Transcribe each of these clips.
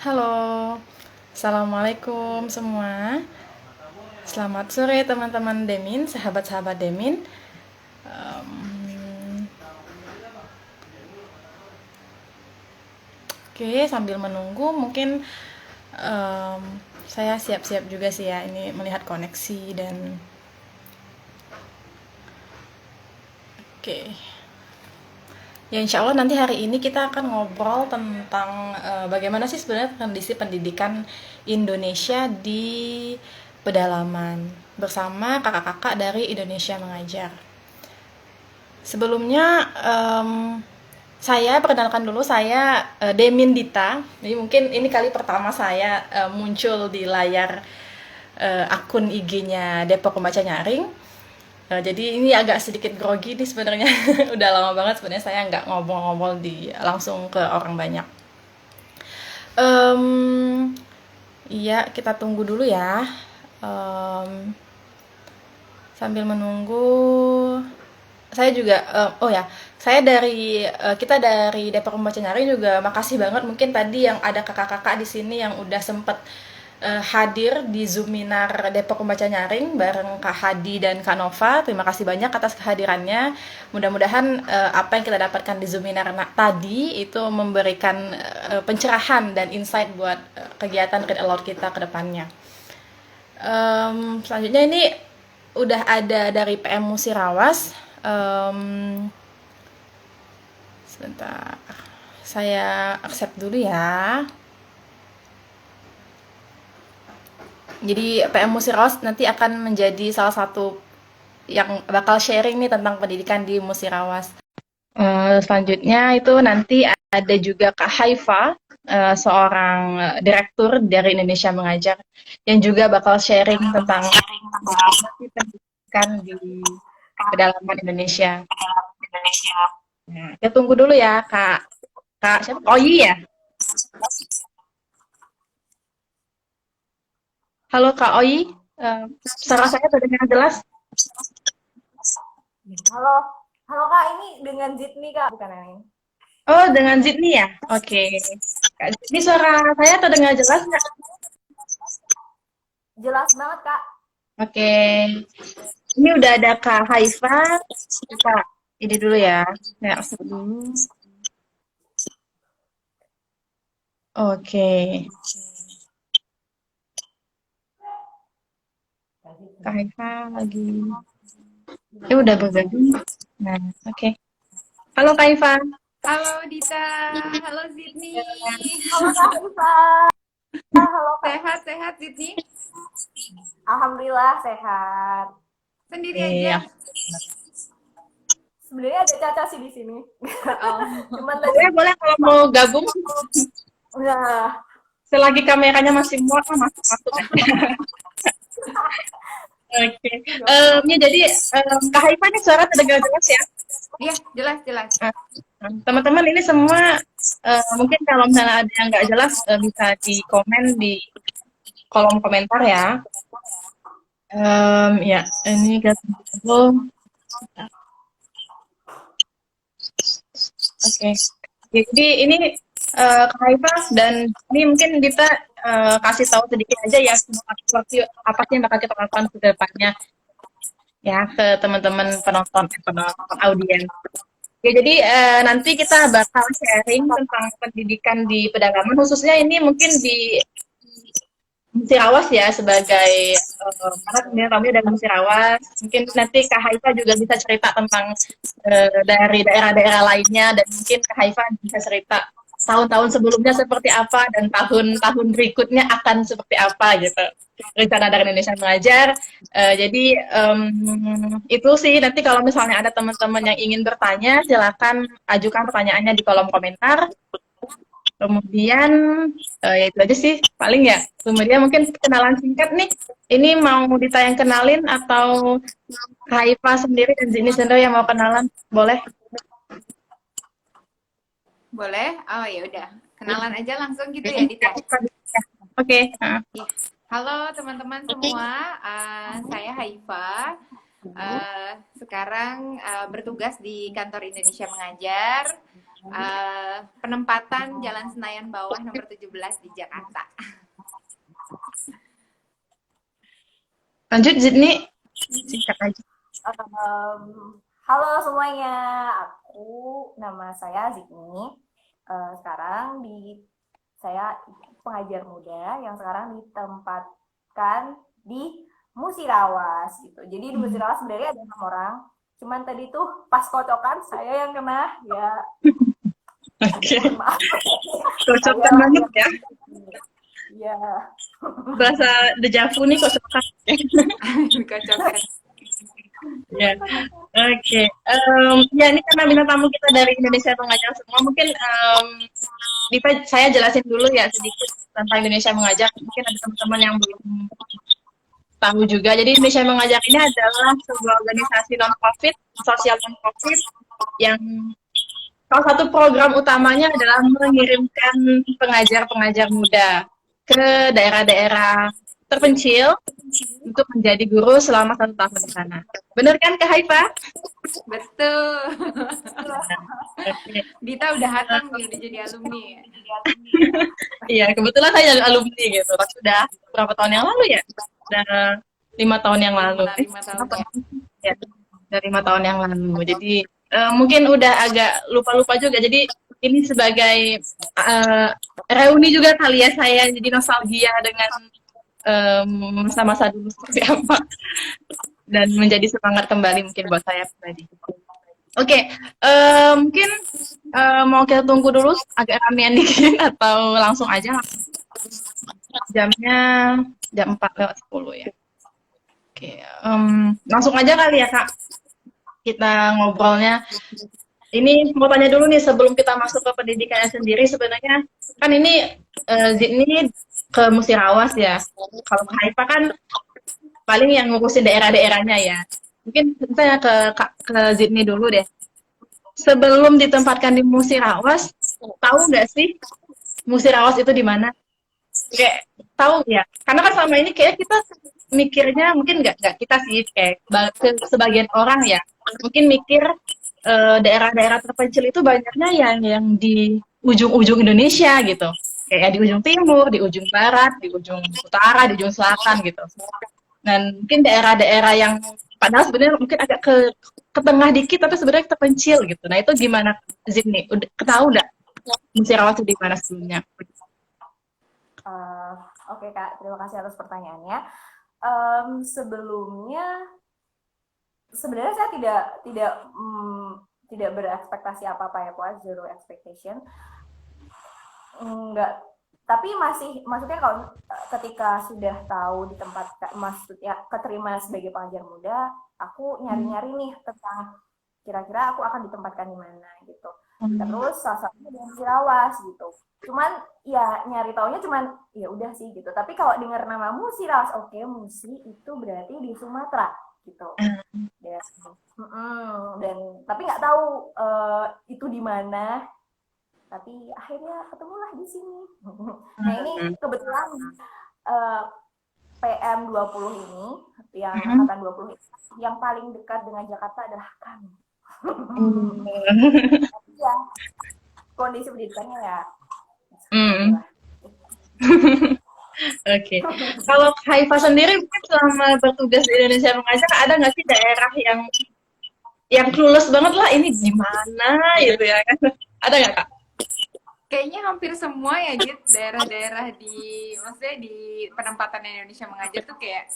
Halo, Assalamualaikum semua. Selamat sore teman-teman Demin, sahabat-sahabat Demin. Em, Oke, sambil menunggu mungkin em, saya siap-siap juga sih ya ini melihat koneksi dan oke. Ya insya Allah nanti hari ini kita akan ngobrol tentang bagaimana sih sebenarnya kondisi pendidikan Indonesia di pedalaman bersama kakak-kakak dari Indonesia Mengajar. Sebelumnya saya perkenalkan dulu, saya Demin Dita. Jadi mungkin ini kali pertama saya muncul di layar akun IG-nya Depok Pembaca Nyaring. Jadi ini agak sedikit grogi nih sebenarnya. Udah lama banget sebenarnya saya nggak ngobrol-ngobrol di langsung ke orang banyak. Em, iya, kita tunggu dulu ya. Em, Sambil menunggu, saya juga oh ya, saya dari kita dari Depok Pembaca Nyaring juga makasih banget mungkin tadi yang ada kakak-kakak di sini yang udah sempet hadir di Zoominar Depok Pembaca Nyaring bareng Kak Hadi dan Kak Nova. Terima kasih banyak atas kehadirannya. Mudah-mudahan apa yang kita dapatkan di Zoominar tadi itu memberikan pencerahan dan insight buat kegiatan Read Aloud kita ke depannya. Selanjutnya ini udah ada dari PM Musirawas. Sebentar, saya accept dulu ya. Jadi PM Musirawas nanti akan menjadi salah satu yang bakal sharing nih tentang pendidikan di Musirawas. Selanjutnya itu nanti ada juga Kak Haifa, seorang direktur dari Indonesia Mengajar, yang juga bakal sharing tentang pendidikan di pedalaman Indonesia. Nah, kita tunggu dulu ya, Kak. Kak siapa? Oyi ya? Halo Kak Oyi, suara saya terdengar jelas? Halo, halo Kak, ini dengan Zidni Kak, bukan Neneng. Oh, dengan Zidni ya? Oke. Kak Zidni, suara saya terdengar jelas nggak? Jelas banget Kak. Oke. Ini udah ada Kak Haifa. Kita ini dulu ya. Saya accept dulu. Oke. Kak Haifa lagi. Udah bergabung. Nah, oke. Halo Kak Haifa. Halo Dita, halo Zidni. Halo Kak Iva, halo Kak. Sehat-sehat Zidni? Alhamdulillah sehat. Sendiri Iya. aja? Sebenarnya ada Caca sih di sini. Oh, Cuman tadi Boleh, boleh kalau mau gabung. udah Selagi kameranya masih muat, masuk masuk aja. Oke. Ya jadi Kak Haifa ini suara terdengar jelas ya. iya jelas-jelas. Nah, teman-teman ini semua mungkin kalau misalnya ada yang nggak jelas bisa di komen di kolom komentar ya. Ya, ini kita tunggu. Oke. Jadi ini Kak Haifa dan ini mungkin kita kasih tahu sedikit aja ya semua aktivasi apa sih yang bakal kita lakukan ke depannya ya ke teman-teman penonton, penonton audiens. Ya, jadi nanti kita bakal sharing tentang pendidikan di pedalaman, khususnya ini mungkin di Musirawas ya sebagai karena kemudian kami dari Musirawas. Mungkin nanti Kak Haifa juga bisa cerita tentang dari daerah-daerah lainnya dan mungkin Kak Haifa bisa cerita tahun-tahun sebelumnya seperti apa dan tahun-tahun berikutnya akan seperti apa gitu. Rencana dari Indonesia Mengajar. Jadi itu sih nanti kalau misalnya ada teman-teman yang ingin bertanya, silakan ajukan pertanyaannya di kolom komentar. Kemudian ya itu aja sih paling ya. Kemudian mungkin kenalan singkat nih. Ini mau ditayang kenalin atau Kaifa sendiri dan Zini sendiri yang mau kenalan? Boleh? Boleh? Oh ya udah, kenalan aja langsung gitu ya Dita. Oke. Iya. Halo teman-teman semua, saya Haifa. Sekarang bertugas di kantor Indonesia Mengajar. penempatan Jalan Senayan Bawah nomor 17 di Jakarta. Lanjut Zidni, singkat aja. Halo semuanya, nama saya Zidni. Sekarang saya pengajar muda yang sekarang ditempatkan di Musirawas gitu. Jadi di Musirawas sebenarnya ada 6 orang. Cuman tadi tuh pas kocokan saya yang kena ya. Oke. Maaf. Kocokan banget ya. Iya. Bahasa dejavu nih kocokan. Kocokan. Ya, oke. Ya ini karena bintang tamu kita dari Indonesia Mengajar semua, mungkin saya jelasin dulu ya sedikit tentang Indonesia Mengajar. Mungkin ada teman-teman yang belum tahu juga. Jadi Indonesia Mengajar ini adalah sebuah organisasi non-profit, sosial non-profit yang salah satu program utamanya adalah mengirimkan pengajar-pengajar muda ke daerah-daerah terpencil untuk menjadi guru selama 1 tahun di sana. Bener kan Kak Haifa? Betul. Okay. Dita udah hatam nih, udah jadi alumni. Iya, kebetulan saya jadi alumni gitu. Sudah berapa tahun yang lalu ya? Sudah 5 tahun yang lalu. 5 tahun ya. Dari 5 tahun yang lalu. Jadi mungkin udah agak lupa-lupa juga. Jadi ini sebagai reuni juga kali ya, saya jadi nostalgia dengan masa-masa dulu seperti apa, dan menjadi semangat kembali mungkin buat saya pribadi. Oke, mungkin mau kita tunggu dulu agak ramean dikit atau langsung aja. Jamnya jam 4:10 ya. Oke, langsung aja kali ya Kak, kita ngobrolnya. Ini mau tanya dulu nih sebelum kita masuk ke pendidikannya sendiri, sebenarnya kan ini Zidni ke Musirawas ya. Kalau Kak Haifa kan paling yang ngurusin daerah-daerahnya ya. Mungkin saya ke Zidni dulu deh. Sebelum ditempatkan di Musirawas, tahu nggak sih Musirawas itu di mana? Kayak tahu ya? Karena kan selama ini kayak kita mikirnya, mungkin nggak kita sih, kayak sebagian orang ya, mungkin mikir daerah-daerah terpencil itu banyaknya yang di ujung-ujung Indonesia gitu. Kayak di ujung timur, di ujung barat, di ujung utara, di ujung selatan gitu. Dan mungkin daerah-daerah yang padahal sebenarnya mungkin agak ke tengah dikit tapi sebenarnya terpencil gitu. Nah, itu gimana Zidni? Udah ketahui nggak Musirawas di mana sebelumnya? Oke Kak, terima kasih atas pertanyaannya. Sebelumnya sebenarnya saya tidak berekspektasi apa-apa ya, zero expectation. Enggak, tapi maksudnya kalau ketika sudah tahu di tempat, maksudnya keterima sebagai pengajar muda, aku nyari-nyari nih tentang kira-kira aku akan ditempatkan di mana gitu. Terus salah satunya di Musirawas gitu. Cuman ya nyari taunya cuman ya udah sih gitu. Tapi kalau dengar nama Musirawas, oke, Musi itu berarti di Sumatera gitu. Dan tapi nggak tahu itu di mana. Tapi akhirnya ketemulah di sini. Nah ini kebetulan PM20 ini, yang angkatan 20 ini, yang paling dekat dengan Jakarta adalah kami. Ya, kondisi pendidikannya ya. Oke. Kalau Haifa sendiri mungkin selama bertugas di Indonesia Mengajar, ada nggak sih daerah yang clueless banget lah ini gimana gitu ya kan? Ada nggak Kak? Kayaknya hampir semua ya, Jit, daerah-daerah maksudnya di penempatan Indonesia Mengajar tuh kayak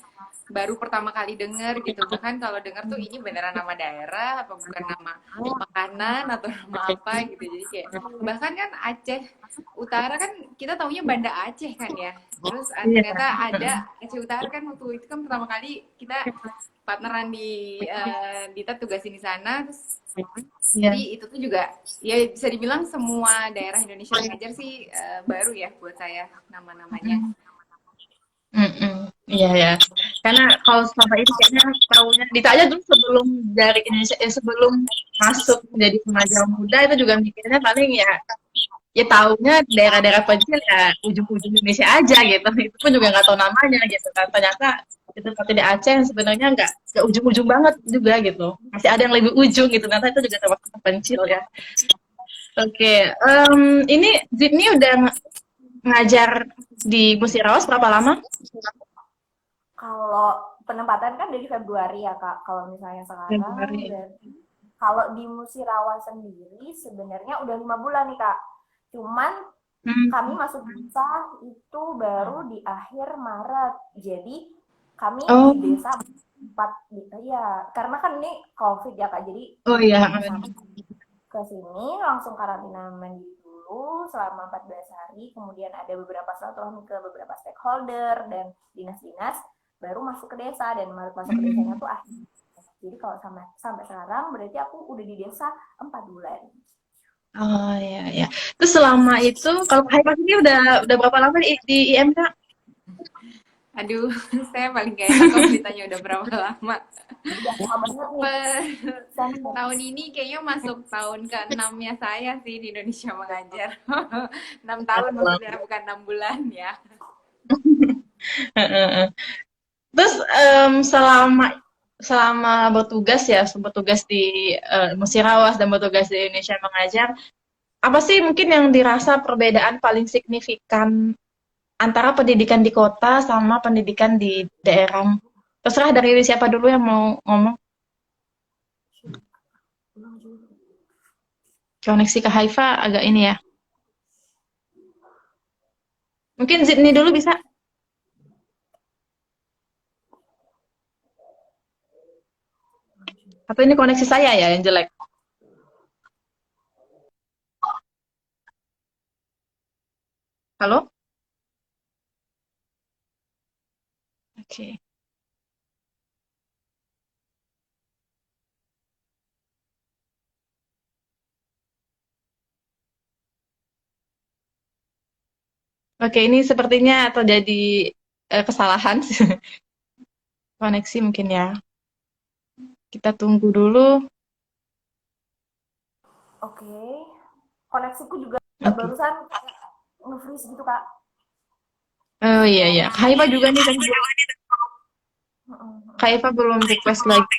baru pertama kali denger gitu. Bahkan kalau denger tuh ini beneran nama daerah, apa bukan nama makanan atau nama apa gitu. Jadi kayak, bahkan kan Aceh Utara kan kita taunya Banda Aceh kan ya. Terus ternyata ada Aceh Utara kan, waktu itu kan pertama kali kita partneran di Dita tugasin di sana. Terus jadi itu tuh juga ya bisa dibilang semua daerah Indonesia Mengajar sih baru ya buat saya nama-namanya. Iya ya. Karena kalau selama ini kayaknya tahunya Dita aja dulu sebelum dari Indonesia, sebelum masuk menjadi pengajar muda itu juga mikirnya paling ya tahunya daerah-daerah kecil ya ujung-ujung Indonesia aja gitu. Itu pun juga nggak tahu namanya gitu kan. Ternyata itu seperti di Aceh yang sebenarnya nggak ujung-ujung banget juga gitu. Masih ada yang lebih ujung gitu. Ternyata itu juga termasuk terpencil ya. Oke, ini Zidni udah ngajar di Musirawas berapa lama? Kalau penempatan kan dari Februari ya Kak. Kalau misalnya sekarang Februari. berarti kalau di Musirawa sendiri sebenarnya udah 5 bulan nih Kak. Cuman kami Hmm. masuk desa itu baru di akhir Maret. Jadi kami di Oh, desa empat gitu ya. Karena kan ini COVID ya Kak. Jadi oh iya. sampai ke sini langsung karantina mandiri dulu selama 14 hari. Kemudian ada beberapa silaturahmi ke beberapa stakeholder dan dinas-dinas. Baru masuk ke desa dan masuk ke desanya Hmm. tuh akhir. Jadi kalau sampai sekarang berarti aku udah di desa 4 bulan. Oh iya ya. Terus selama itu, kalau Hai Mas ini udah berapa lama di IMK? Aduh, saya paling gak enak kalau ditanya udah berapa lama. Udah lama banget nih. Sampai Tahun ini kayaknya masuk tahun ke-6-nya saya sih di Indonesia mengajar. 6 tahun maksudnya, bukan 6 bulan ya. Terus selama selama bertugas ya, bertugas di Musirawas dan bertugas di Indonesia mengajar, apa sih mungkin yang dirasa perbedaan paling signifikan antara pendidikan di kota sama pendidikan di daerah? Terserah dari siapa dulu yang mau ngomong. Koneksi ke Haifa agak ini ya. Mungkin Zidni dulu bisa. Atau ini koneksi saya ya yang jelek. Halo? Oke. Oke, ini sepertinya terjadi kesalahan koneksi mungkin ya. Kita tunggu dulu. oke. Koneksiku juga Oke. barusan nge-freeze gitu Kak. Oh iya iya. Selama Kak Haifa juga nih tadi. Kak Haifa belum request lagi.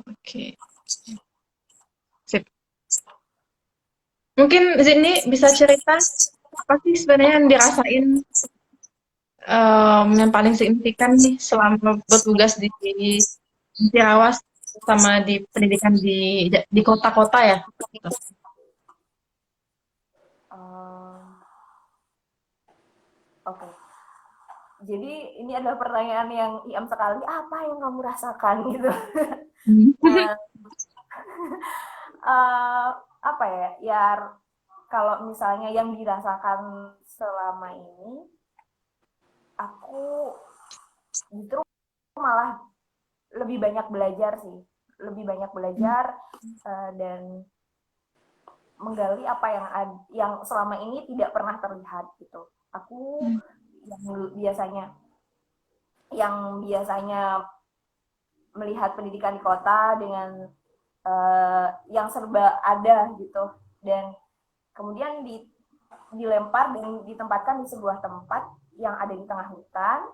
Oke. Sip. Mungkin Zidni bisa cerita apa sih sebenarnya yang dirasain yang paling signifikan nih selama bertugas di Cirawas sama di pendidikan di kota-kota ya? Gitu. Oke. Jadi ini adalah pertanyaan yang IM sekali. Apa yang kamu rasakan gitu? Hmm. Eh, eh, apa ya? Ya kalau misalnya yang dirasakan selama ini, aku justru malah lebih banyak belajar sih, lebih banyak belajar dan menggali apa yang selama ini tidak pernah terlihat gitu. Aku yang biasanya yang biasanya melihat pendidikan di kota dengan yang serba ada gitu dan kemudian dilempar dan ditempatkan di sebuah tempat yang ada di tengah hutan,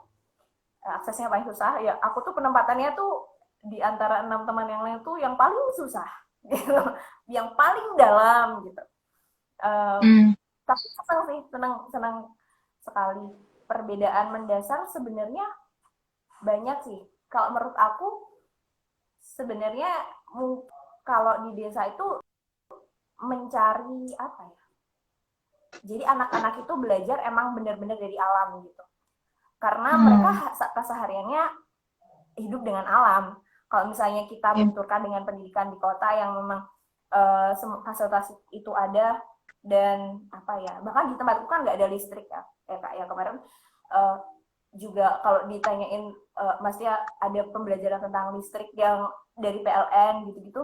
aksesnya paling susah. Ya aku tuh penempatannya tuh di antara 6 teman yang lain tuh yang paling susah gitu, yang paling dalam gitu. Hmm. Tapi senang sih, senang sekali. Perbedaan mendasar sebenarnya banyak sih. Kalau menurut aku sebenarnya kalau di desa itu mencari apa ya? Jadi anak-anak itu belajar emang benar-benar dari alam gitu. Karena mereka Hmm. kesehariannya hidup dengan alam. Kalau misalnya kita Ya. benturkan dengan pendidikan di kota yang memang fasilitas itu ada dan apa ya, bahkan di tempatku kan nggak ada listrik ya, kak ya kemarin uh, juga kalau ditanyain maksudnya ada pembelajaran tentang listrik yang dari PLN gitu-gitu,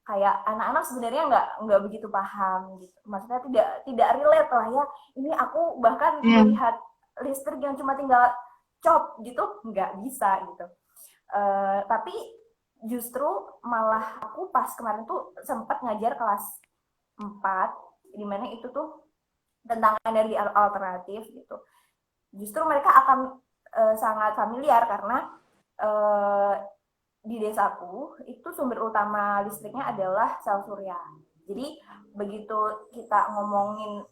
kayak anak-anak sebenarnya nggak begitu paham gitu, maksudnya tidak relate lah ya. Ini aku bahkan Ya. melihat listrik yang cuma tinggal cop gitu nggak bisa gitu. Tapi justru malah aku pas kemarin tuh sempat ngajar kelas 4 di mana itu tuh tentang energi alternatif gitu. Justru mereka akan sangat familiar karena uh, di desaku itu sumber utama listriknya adalah sel surya. Jadi begitu kita ngomongin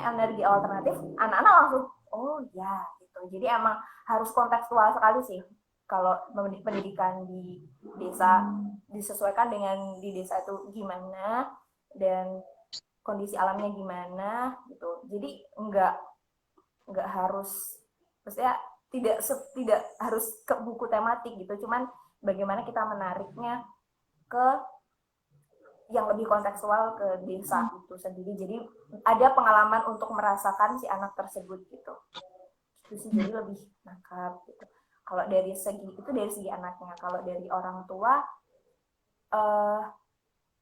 energi alternatif, anak-anak langsung oh ya gitu. Jadi emang harus kontekstual sekali sih kalau pendidikan di desa, disesuaikan dengan di desa itu gimana dan kondisi alamnya gimana gitu. Jadi nggak harus, maksudnya tidak harus ke buku tematik gitu, cuman bagaimana kita menariknya ke yang lebih kontekstual ke desa itu sendiri. Jadi ada pengalaman untuk merasakan si anak tersebut gitu. Itu sih, jadi lebih nangkap gitu. Kalau dari segi itu dari segi anaknya, kalau dari orang tua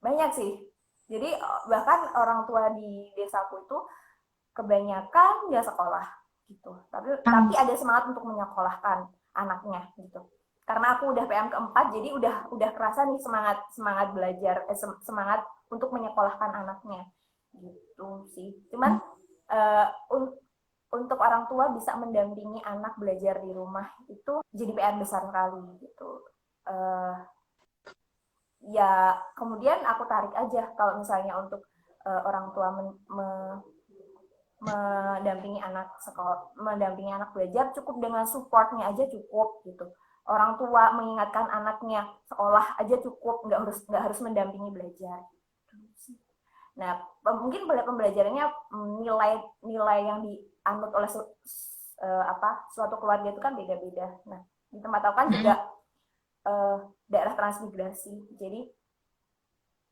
banyak sih. Jadi bahkan orang tua di desaku itu kebanyakan dia sekolah gitu. Tapi ada semangat untuk menyekolahkan anaknya gitu. Karena aku udah PM keempat, jadi udah kerasa nih semangat belajar, semangat untuk menyekolahkan anaknya gitu sih. Cuman untuk orang tua bisa mendampingi anak belajar di rumah itu jadi PR besar sekali gitu. Ya kemudian aku tarik aja kalau misalnya untuk orang tua mendampingi anak sekolah, mendampingi anak belajar, cukup dengan supportnya aja cukup gitu. Orang tua mengingatkan anaknya sekolah aja cukup, nggak harus mendampingi belajar. Nah, mungkin pembelajarannya nilai yang dianut oleh suatu keluarga itu kan beda-beda. Nah, di tempat aku kan juga daerah transmigrasi. Jadi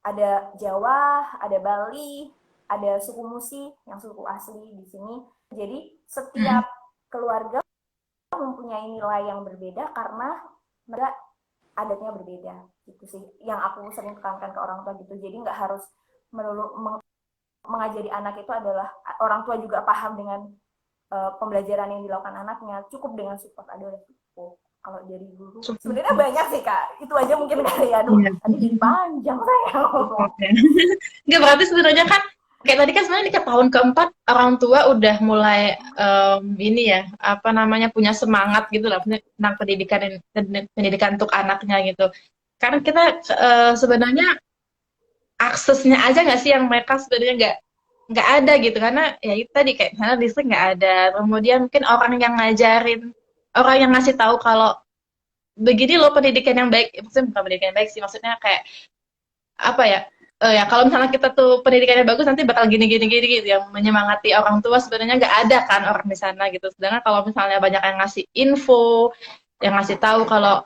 ada Jawa, ada Bali, ada suku Musi yang suku asli di sini. Jadi setiap keluarga mempunyai nilai yang berbeda karena mereka adatnya berbeda gitu sih. Yang aku sering tekankan ke orang tua gitu. Jadi nggak harus melulu mengajari anak itu adalah orang tua juga paham dengan pembelajaran yang dilakukan anaknya. Cukup dengan support ada cukup. Kalau dari guru sebenarnya banyak sih Kak. Itu aja mungkin kali ya. Tadi jadi panjang saya. Nggak, berarti sebenarnya kan kayak tadi kan sebenarnya di tahun keempat orang tua udah mulai ini ya, apa namanya, punya semangat gitu lah tentang pendidikan untuk anaknya gitu. Karena kita sebenarnya aksesnya aja nggak sih yang mereka sebenarnya nggak ada gitu, karena ya itu tadi kayak misalnya listrik nggak ada, kemudian mungkin orang yang ngajarin, orang yang ngasih tahu kalau begini loh pendidikan yang baik, maksudnya bukan pendidikan yang baik sih, maksudnya kayak apa ya, ya kalau misalnya kita tuh pendidikannya bagus nanti bakal gini gini gini gitu, yang menyemangati orang tua sebenarnya nggak ada kan orang di sana gitu. Sedangkan kalau misalnya banyak yang ngasih info, yang ngasih tahu kalau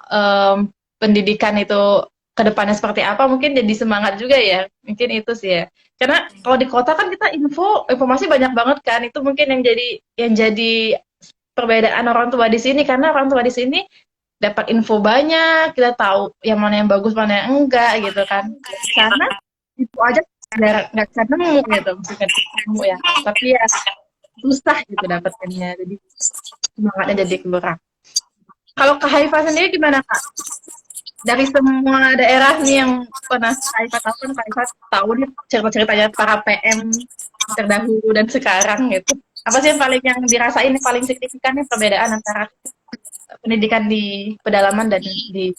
pendidikan itu kedepannya seperti apa, mungkin jadi semangat juga ya, mungkin itu sih ya. Karena kalau di kota kan kita informasi banyak banget kan, itu mungkin yang jadi perbedaan orang tua di sini, karena orang tua di sini dapat info banyak, kita tahu yang mana yang bagus, mana yang enggak gitu kan. Karena itu aja nggak bisa nemu gitu, maksudnya nemu ya. Tapi ya susah gitu dapetinnya, jadi semangatnya jadi kurang. Kalau Kak Haifa sendiri gimana Kak? Dari semua daerah nih yang pernah Kak Haifa tahu, kan Kak Haifa tahu nih cerita-ceritanya para PM terdahulu dan sekarang gitu. Apa sih yang dirasain paling signifikan nih perbedaan antara pendidikan di pedalaman dan di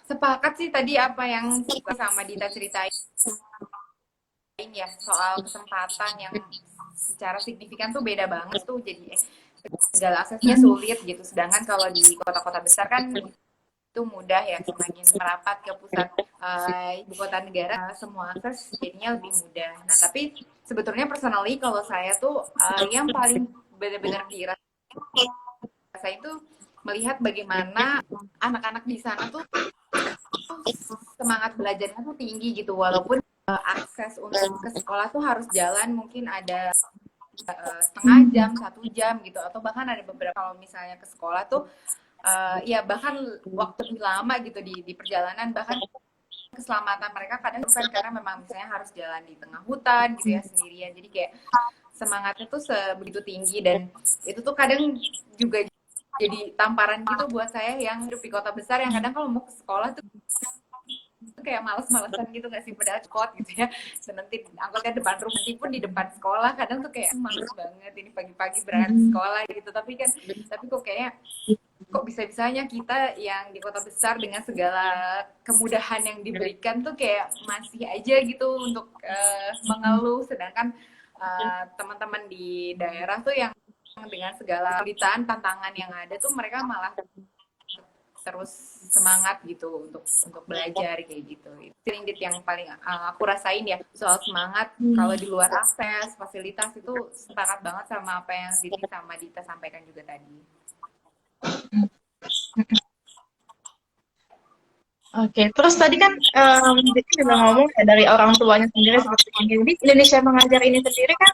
sepakat sih tadi apa yang sama Dita ceritain ya, soal kesempatan yang secara signifikan tuh beda banget tuh, jadi segala aksesnya sulit gitu. Sedangkan kalau di kota-kota besar kan itu mudah ya, semakin merapat ke pusat ibu kota negara, semua akses jadinya lebih mudah. Nah tapi sebetulnya personally kalau saya tuh yang paling benar-benar dirasain itu melihat bagaimana anak-anak di sana tuh semangat belajarnya tuh tinggi gitu, walaupun akses untuk ke sekolah tuh harus jalan, mungkin ada setengah jam, 1 jam gitu, atau bahkan ada beberapa kalau misalnya ke sekolah tuh ya bahkan waktu lebih lama gitu di perjalanan, bahkan keselamatan mereka kadang bukan karena memang misalnya harus jalan di tengah hutan gitu ya sendirian, jadi kayak semangatnya tuh sebegitu tinggi. Dan itu tuh kadang juga jadi tamparan gitu buat saya yang hidup di kota besar, yang kadang kalau mau ke sekolah tuh kayak males-malesan gitu nggak sih, padahal kot gitu ya, dan nanti angkotnya depan rumah, pun di depan sekolah kadang tuh kayak males banget ini pagi-pagi berangkat sekolah gitu, tapi kok kayaknya kok bisa-bisanya kita yang di kota besar dengan segala kemudahan yang diberikan tuh kayak masih aja gitu untuk mengeluh, sedangkan teman-teman di daerah tuh yang dengan segala kesulitan, tantangan yang ada tuh mereka malah terus semangat gitu untuk belajar kayak gitu. Itu yang paling aku rasain ya, soal semangat. Kalau di luar akses fasilitas itu sepakat banget sama apa yang Siti sama Dita sampaikan juga tadi. Oke, terus tadi kan Dita juga ngomong ya dari orang tuanya sendiri seperti ini. Jadi Indonesia Mengajar ini sendiri kan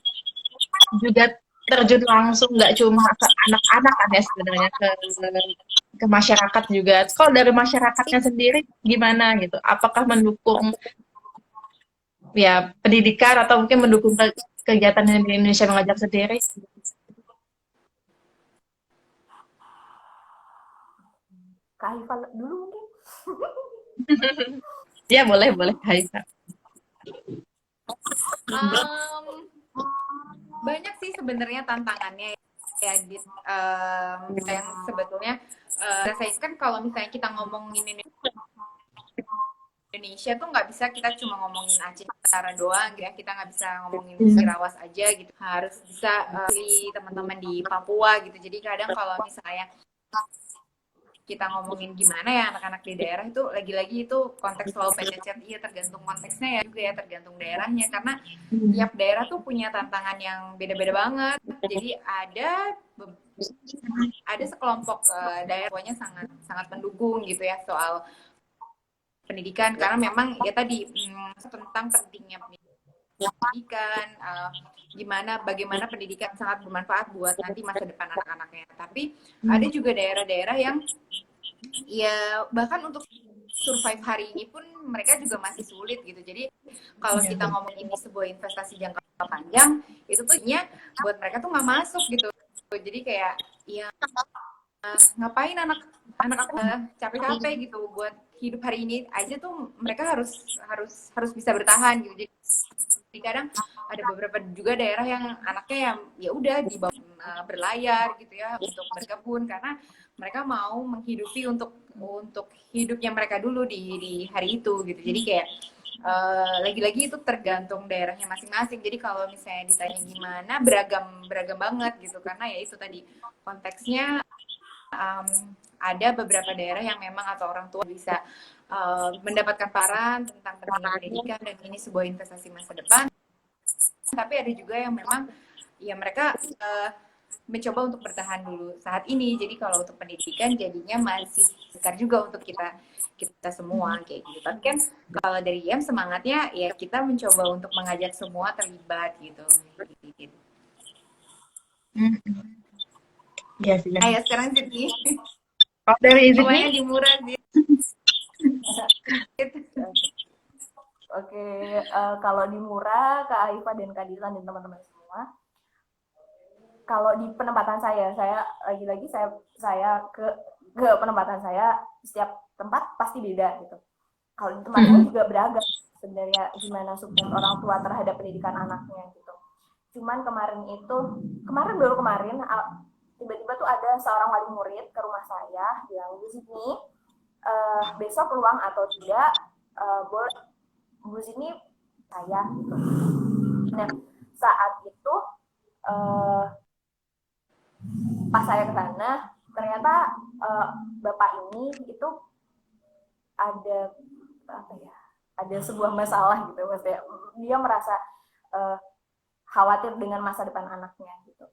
juga terjun langsung nggak cuma ke anak-anak kan ya sebenarnya ke masyarakat juga. Kalau dari masyarakatnya sendiri gimana gitu? Apakah mendukung ya pendidikan atau mungkin mendukung kegiatan di Indonesia Mengajar sendiri? Kak Hifa dulu mungkin. Ya boleh boleh Haisa. Banyak sih sebenarnya tantangannya ya yang sebetulnya saya kan kalau misalnya kita ngomongin Indonesia tuh nggak bisa kita cuma ngomongin Aceh Utara doang ya, kita nggak bisa ngomongin Cirawas aja gitu, harus bisa teman-teman di Papua gitu. Jadi kadang kalau misalnya kita ngomongin gimana ya anak-anak di daerah itu lagi-lagi itu konteks selalu PTCT ya, tergantung konteksnya ya juga ya, tergantung daerahnya, karena tiap daerah tuh punya tantangan yang beda-beda banget. Jadi ada sekelompok daerah pokoknya sangat sangat mendukung gitu ya soal pendidikan, karena memang ya tadi tentang pentingnya pendidikan, bagaimana pendidikan sangat bermanfaat buat nanti masa depan anak-anaknya. Tapi ada juga daerah-daerah yang ya bahkan untuk survive hari ini pun mereka juga masih sulit gitu. Jadi kalau kita ngomong ini sebuah investasi jangka panjang, itu tuh buat mereka tuh nggak masuk gitu. Jadi kayak ya ngapain anak aku capek-capek gitu buat hidup hari ini aja tuh mereka harus bisa bertahan gitu. Jadi kadang ada beberapa juga daerah yang anaknya yang ya udah dibawa berlayar gitu ya untuk berkebun, karena mereka mau menghidupi untuk hidupnya mereka dulu di hari itu gitu. Jadi kayak lagi-lagi itu tergantung daerahnya masing-masing. Jadi kalau misalnya ditanya gimana, beragam banget gitu, karena ya itu tadi konteksnya ada beberapa daerah yang memang atau orang tua bisa mendapatkan paran tentang pentingnya pendidikan dan ini sebuah investasi masa depan. Tapi ada juga yang memang ya mereka mencoba untuk bertahan dulu saat ini. Jadi kalau untuk pendidikan jadinya masih besar juga untuk kita semua kayak gitu. Tapi kan kalau dari IM semangatnya ya kita mencoba untuk mengajak semua terlibat gitu. Iya sih. Ayo sekarang Zidni. Kalau dari Lumayan Zidni, di murah sih. Oke, kalau di Mura, Kak Aifa dan Kak Dilan dan teman-teman semua, kalau di penempatan saya lagi-lagi saya ke penempatan saya, setiap tempat pasti beda gitu. Kalau di tempat saya juga beragam sebenarnya gimana support orang tua terhadap pendidikan anaknya gitu. Cuman baru kemarin tiba-tiba tuh ada seorang wali murid ke rumah saya bilang, Bu Sydney, besok peluang atau tidak boleh Bu Sydney saya gitu. Nah saat itu pas saya ke sana ternyata bapak ini itu ada sebuah masalah gitu, maksudnya dia merasa khawatir dengan masa depan anaknya gitu,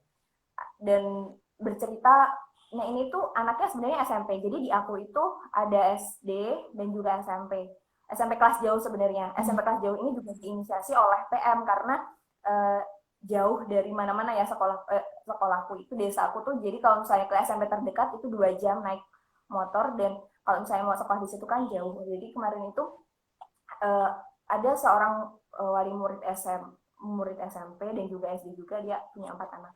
dan bercerita, nah ini tuh anaknya sebenarnya SMP, jadi di aku itu ada SD dan juga SMP kelas jauh sebenarnya. SMP kelas jauh ini juga diinisiasi oleh PM karena jauh dari mana-mana ya sekolahku itu, desa aku tuh, jadi kalau misalnya ke SMP terdekat itu 2 jam naik motor, dan kalau misalnya mau sekolah di situ kan jauh. Jadi kemarin itu ada seorang wali murid SMP dan juga SD juga, dia punya 4 anak,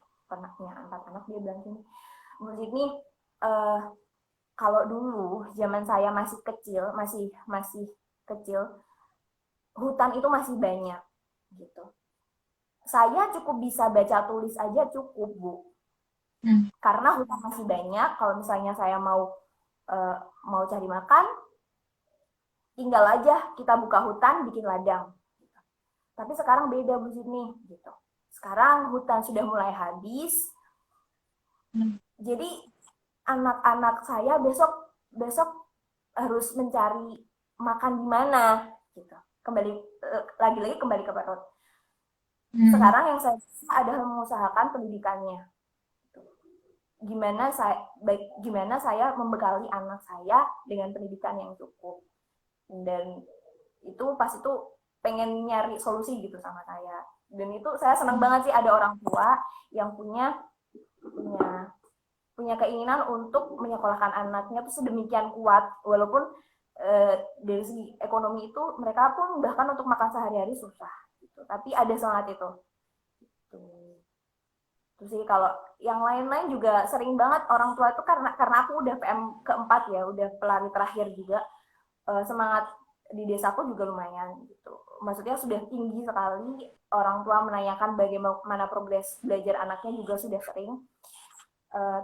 dia bilang gini, Bu Sydney, kalau dulu zaman saya masih kecil, hutan itu masih banyak gitu. Saya cukup bisa baca tulis aja cukup, Bu. Karena hutan masih banyak, kalau misalnya saya mau cari makan, tinggal aja kita buka hutan, bikin ladang. Tapi sekarang beda Bu Zidni, gitu. Sekarang hutan sudah mulai habis, jadi anak-anak saya besok besok harus mencari makan di mana, gitu. Lagi-lagi kembali ke perut. Sekarang yang saya adalah mengusahakan pendidikannya. Gimana saya membekali anak saya dengan pendidikan yang cukup, dan itu pas itu pengen nyari solusi gitu sama saya. Dan itu saya senang banget sih ada orang tua yang punya keinginan untuk menyekolahkan anaknya tuh sedemikian kuat, walaupun dari segi ekonomi itu mereka pun bahkan untuk makan sehari-hari susah gitu. Tapi ada semangat itu. Terus sih kalau yang lain-lain juga sering banget orang tua itu karena aku udah PM keempat ya, udah pelari terakhir juga, semangat di desaku juga lumayan gitu. Maksudnya sudah tinggi sekali, orang tua menanyakan bagaimana progres belajar anaknya juga sudah sering.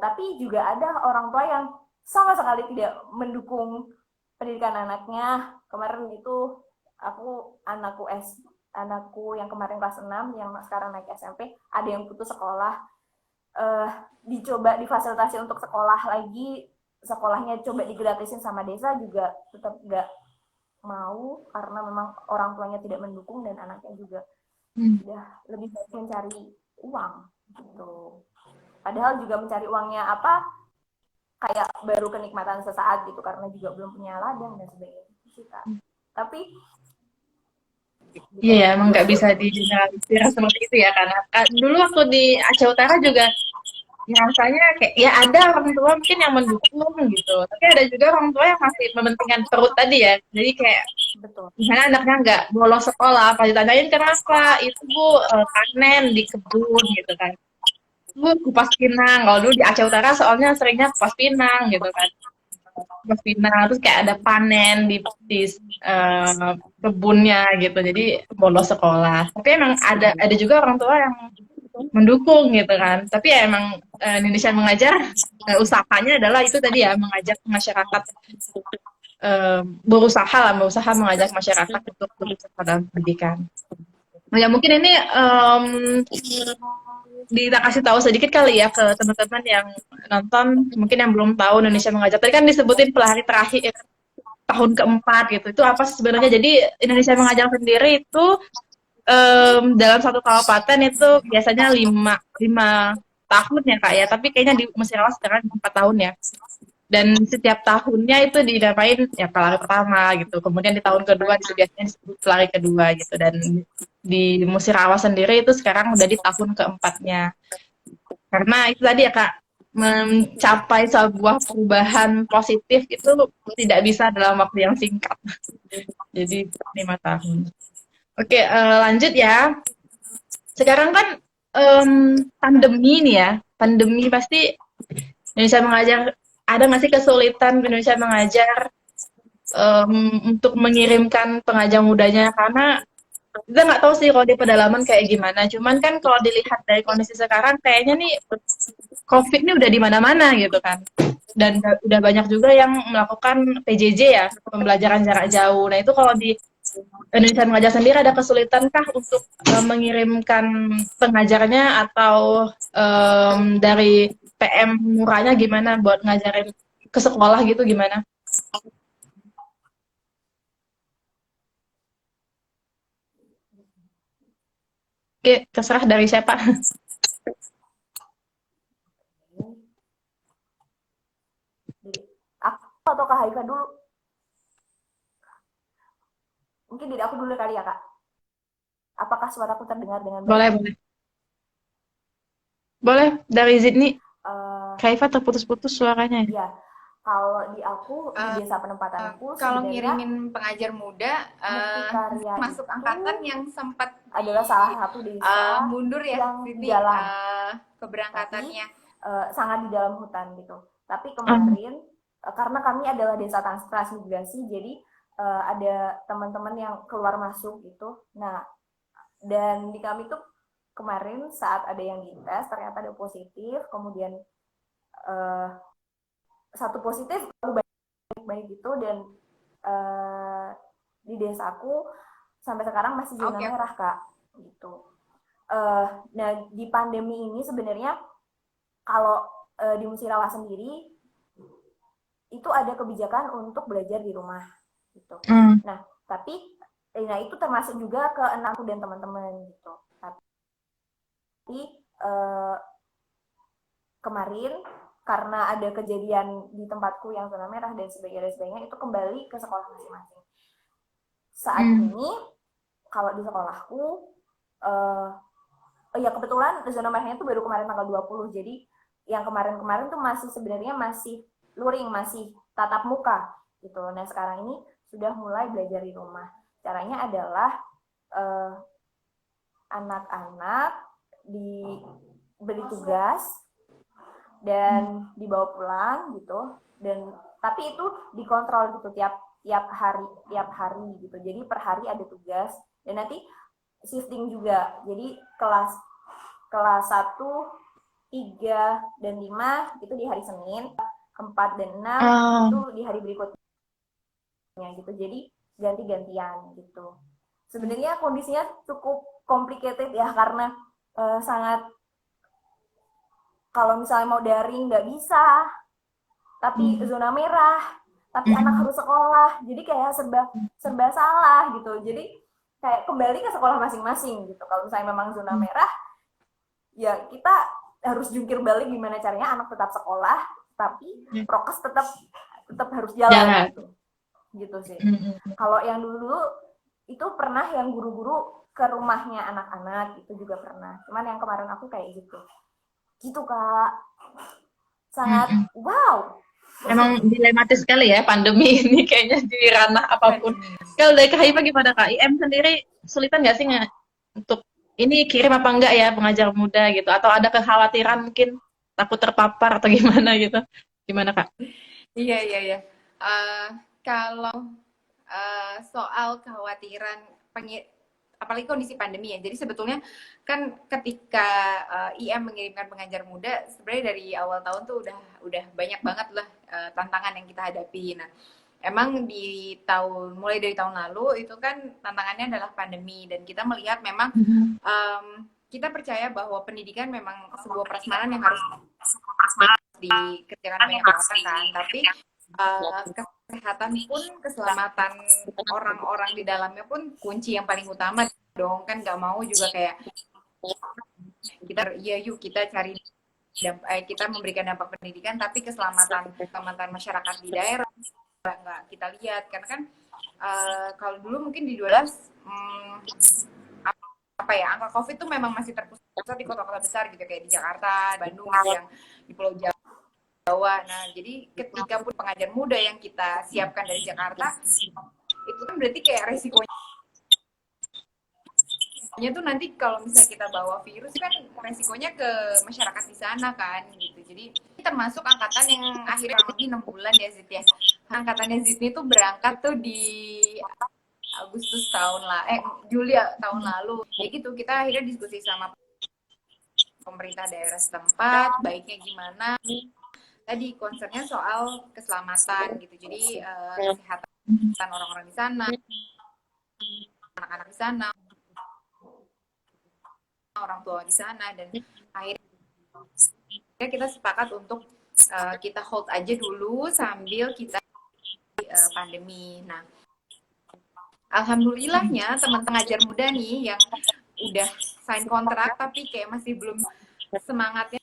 Tapi juga ada orang tua yang sama sekali tidak mendukung pendidikan anaknya. Kemarin itu anakku yang kemarin kelas 6 yang sekarang naik SMP, ada yang putus sekolah, dicoba difasilitasi untuk sekolah lagi, sekolahnya coba digratisin sama desa juga tetap nggak mau karena memang orang tuanya tidak mendukung dan anaknya juga udah lebih baik mencari uang gitu. Padahal juga mencari uangnya apa kayak baru kenikmatan sesaat gitu karena juga belum punya ladang dan sebagainya sih Kak. Tapi Iya, ya, emang nggak bisa digeneralisir seperti itu ya, karena dulu waktu di Aceh Utara juga rasanya kayak ya ada orang tua mungkin yang mendukung gitu, tapi ada juga orang tua yang masih mementingkan perut tadi ya. Jadi kayak betul. misalnya anaknya nggak bolos sekolah, pas ditanyain kenapa, itu Bu panen di kebun gitu kan. Bu kupas pinang, kalau dulu di Aceh Utara soalnya seringnya kupas pinang gitu kan. Kupas pinang, terus kayak ada panen di kebunnya gitu, jadi bolos sekolah. Tapi emang ada juga orang tua yang mendukung gitu kan. Tapi ya emang Indonesia Mengajar usahanya adalah itu tadi ya, mengajak masyarakat berusaha mengajak masyarakat untuk berusaha dalam pendidikan. Nah, ya mungkin ini kita kasih tahu sedikit kali ya ke teman-teman yang nonton, mungkin yang belum tahu Indonesia Mengajar. Tadi kan disebutin pelari terakhir tahun keempat gitu. Itu apa sih sebenarnya? Jadi Indonesia Mengajar sendiri itu dalam satu kabupaten itu biasanya lima tahun ya Kak ya. Tapi kayaknya di Musirawas sekarang 4 tahun ya. Dan setiap tahunnya itu dinamain ya pelari pertama gitu. Kemudian di tahun kedua biasanya disebut pelari kedua gitu. Dan di Musirawas sendiri itu sekarang udah di tahun keempatnya. Karena itu tadi ya Kak, mencapai sebuah perubahan positif itu tidak bisa dalam waktu yang singkat. Jadi 5 tahun. Oke, lanjut ya. Sekarang kan pandemi nih ya. Pandemi pasti Indonesia Mengajar, ada nggak sih kesulitan Indonesia Mengajar untuk mengirimkan pengajar mudanya? Karena kita nggak tahu sih kalau di pedalaman kayak gimana. Cuman kan kalau dilihat dari kondisi sekarang, kayaknya nih COVID ini udah di mana-mana gitu kan. Dan udah banyak juga yang melakukan PJJ ya, pembelajaran jarak jauh. Nah itu kalau di Indonesia Mengajar sendiri ada kesulitankah untuk mengirimkan pengajarnya atau dari PM murahnya gimana buat ngajarin ke sekolah gitu gimana? Oke, terserah dari siapa. Aku atau Kak Haifa dulu? Mungkin dari aku dulu kali ya Kak. Apakah suaraku terdengar dengan baik? Boleh, boleh. Boleh, dari Zidni. Kaifa terputus-putus suaranya. Iya, kalau di aku di desa penempatanku kalau ngirimin pengajar muda masuk angkatan yang sempat adalah salah satu desa mundur ya yang di jalan keberangkatannya sangat di dalam hutan gitu. Tapi kemarin karena kami adalah desa transmigrasi, jadi ada teman-teman yang keluar masuk gitu. Nah, dan di kami tuh kemarin saat ada yang dites ternyata ada positif, kemudian satu positif lalu baik-baik gitu, dan di desaku sampai sekarang masih zona merah Kak gitu. Nah di pandemi ini sebenarnya kalau di Musirawa sendiri itu ada kebijakan untuk belajar di rumah gitu. Nah tapi itu termasuk juga ke anakku dan teman-teman gitu. Tapi kemarin karena ada kejadian di tempatku yang zona merah dan sebagainya itu kembali ke sekolah masing-masing. Saat ini kalau di sekolahku ya kebetulan zona merahnya itu baru kemarin tanggal 20. Jadi yang kemarin-kemarin tuh masih sebenarnya masih luring, masih tatap muka gitu. Nah, sekarang ini sudah mulai belajar di rumah. Caranya adalah anak-anak diberi tugas dan dibawa pulang gitu, dan tapi itu dikontrol gitu tiap hari gitu. Jadi per hari ada tugas dan nanti shifting juga. Jadi kelas 1, 3 dan 5 itu di hari Senin, 4 dan 6 itu di hari berikutnya gitu. Jadi ganti-gantian gitu. Sebenarnya kondisinya cukup complicated ya, karena sangat, kalau misalnya mau daring nggak bisa, tapi zona merah, tapi anak harus sekolah, jadi kayak serba salah gitu. Jadi kayak kembali ke sekolah masing-masing gitu. Kalau misalnya memang zona merah, ya kita harus jungkir balik gimana caranya anak tetap sekolah, tapi prokes tetap harus jalan gitu sih. Kalau yang dulu itu pernah yang guru-guru ke rumahnya anak-anak, itu juga pernah. Cuman yang kemarin aku kayak gitu Kak, sangat wow. Emang dilematis sekali ya pandemi ini kayaknya di ranah apapun. Kalau dari Kak Haifa gimana Kak? IM sendiri sulitan nggak sih untuk ini kirim apa enggak ya pengajar muda gitu? Atau ada kekhawatiran mungkin takut terpapar atau gimana gitu? Gimana Kak? Iya. Kalau soal kekhawatiran apalagi kondisi pandemi ya. Jadi sebetulnya kan ketika IM mengirimkan pengajar muda, sebenarnya dari awal tahun tuh udah banyak banget lah tantangan yang kita hadapi. Nah, emang mulai dari tahun lalu itu kan tantangannya adalah pandemi, dan kita melihat memang kita percaya bahwa pendidikan memang sebuah prasmanan yang harus dikerjakan banyak orang kan, tapi kesehatan pun, keselamatan orang-orang di dalamnya pun kunci yang paling utama dong. Kan nggak mau juga kayak kita cari kita memberikan dampak pendidikan, tapi keselamatan masyarakat di daerah nggak kita lihat. Karena kan kalau dulu mungkin di 12 angka COVID tuh memang masih terpusat di kota-kota besar gitu, kayak di Jakarta, Bandung gitu, yang di Pulau Jawa. Nah, jadi ketika pun pengajar muda yang kita siapkan dari Jakarta, itu kan berarti kayak resikonya tuh nanti kalau misalnya kita bawa virus kan resikonya ke masyarakat di sana kan gitu. Jadi termasuk angkatan yang akhirnya lebih 6 bulan ya Zid ya. Angkatannya Zid itu berangkat tuh di Juli tahun lalu. Ya gitu, kita akhirnya diskusi sama pemerintah daerah setempat, baiknya gimana. Tadi concernnya soal keselamatan gitu. Jadi kesehatan orang-orang di sana, anak-anak di sana, orang tua di sana, dan akhirnya kita sepakat untuk kita hold aja dulu sambil kita pandemi. Nah, alhamdulillahnya teman pengajar muda nih yang udah sign kontrak tapi kayak masih belum semangatnya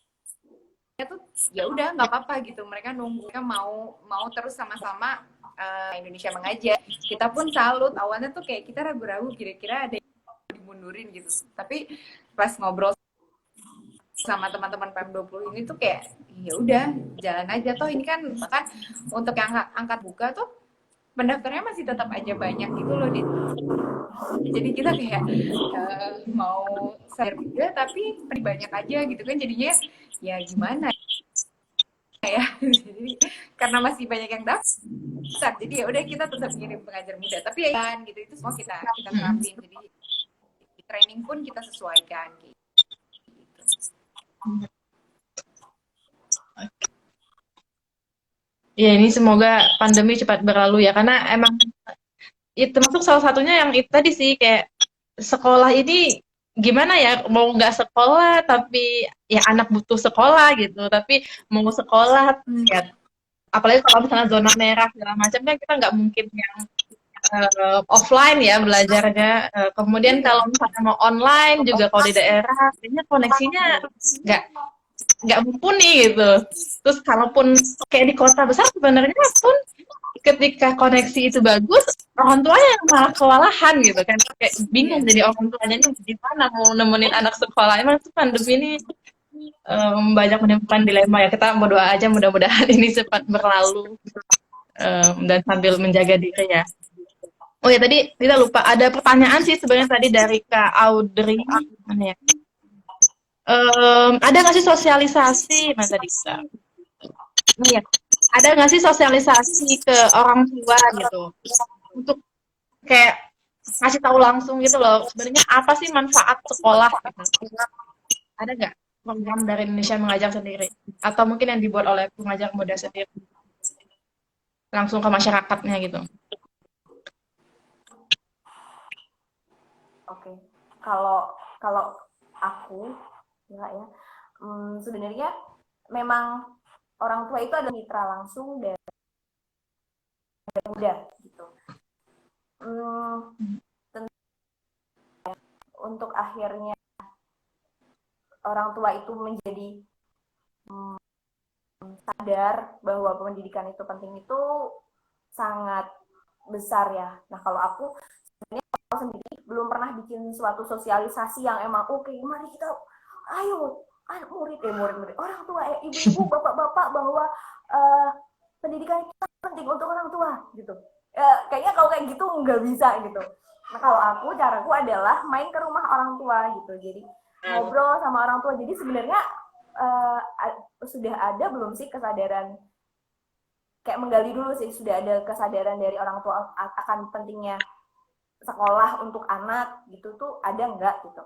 tuh, ya udah nggak apa-apa gitu, mereka nunggu, mereka mau terus sama-sama Indonesia mengajar. Kita pun salut, awalnya tuh kayak kita ragu-ragu kira-kira ada yang dimundurin gitu, tapi pas ngobrol sama teman-teman PM20 ini tuh kayak ya udah jalan aja, toh ini kan bahkan untuk yang angkat buka tuh pendaftarnya masih tetap aja banyak gitu loh, Dit. Jadi kita kayak mau sadar juga tapi banyak aja gitu kan, jadinya ya gimana ya. Jadi karena masih banyak yang daftar, jadi ya udah kita tetap ngirim pengajar muda, tapi ya gitu, itu semua kita terapin. Jadi di training pun kita sesuaikan gitu. Ya ini semoga pandemi cepat berlalu ya, karena emang itu termasuk salah satunya yang itu tadi sih, kayak sekolah ini gimana ya, mau nggak sekolah tapi ya anak butuh sekolah gitu, tapi mau sekolah ya apalagi kalau misalnya zona merah segala macam kan kita nggak mungkin yang offline ya belajarnya. Kemudian Iya. kalau misalnya mau online juga kalau di daerah kayaknya koneksinya nggak nggak mumpuni gitu. Terus kalaupun kayak di kota besar sebenarnya pun ketika koneksi itu bagus, orang tuanya yang malah kewalahan gitu kan, kayak bingung Iya. jadi orang tuanya ini gimana mau nemenin anak sekolah. Emang tuh pandemi ini banyak menimbulkan dilema ya. Kita berdoa aja mudah-mudahan ini cepat berlalu, dan sambil menjaga diri ya. Oh ya tadi kita lupa ada pertanyaan sih sebenarnya tadi dari Kak Audrey, mana ya? Ada nggak sih sosialisasi, Mas tadi Kak? Iya, ada nggak sih sosialisasi ke orang tua gitu untuk kayak ngasih tahu langsung gitu loh, sebenarnya apa sih manfaat sekolah gitu. Ada nggak program dari Indonesia Mengajar sendiri? Atau mungkin yang dibuat oleh pengajar muda sendiri, langsung ke masyarakatnya gitu? Oke, kalau kalau aku ya, sebenarnya memang orang tua itu adalah mitra langsung dari muda gitu. Hmm, untuk akhirnya orang tua itu menjadi sadar bahwa pendidikan itu penting itu sangat besar ya. Nah kalau aku sendiri belum pernah bikin suatu sosialisasi yang emang oke, mari kita ayo murid orang tua ibu-ibu bapak-bapak bahwa uh, pendidikan itu penting untuk orang tua gitu. Kayaknya kalau kayak gitu nggak bisa gitu. Nah kalau caraku adalah main ke rumah orang tua gitu, jadi ngobrol sama orang tua. Jadi sebenarnya uh, sudah ada belum sih kesadaran, kayak menggali dulu sih, sudah ada kesadaran dari orang tua akan pentingnya sekolah untuk anak gitu tuh ada nggak gitu.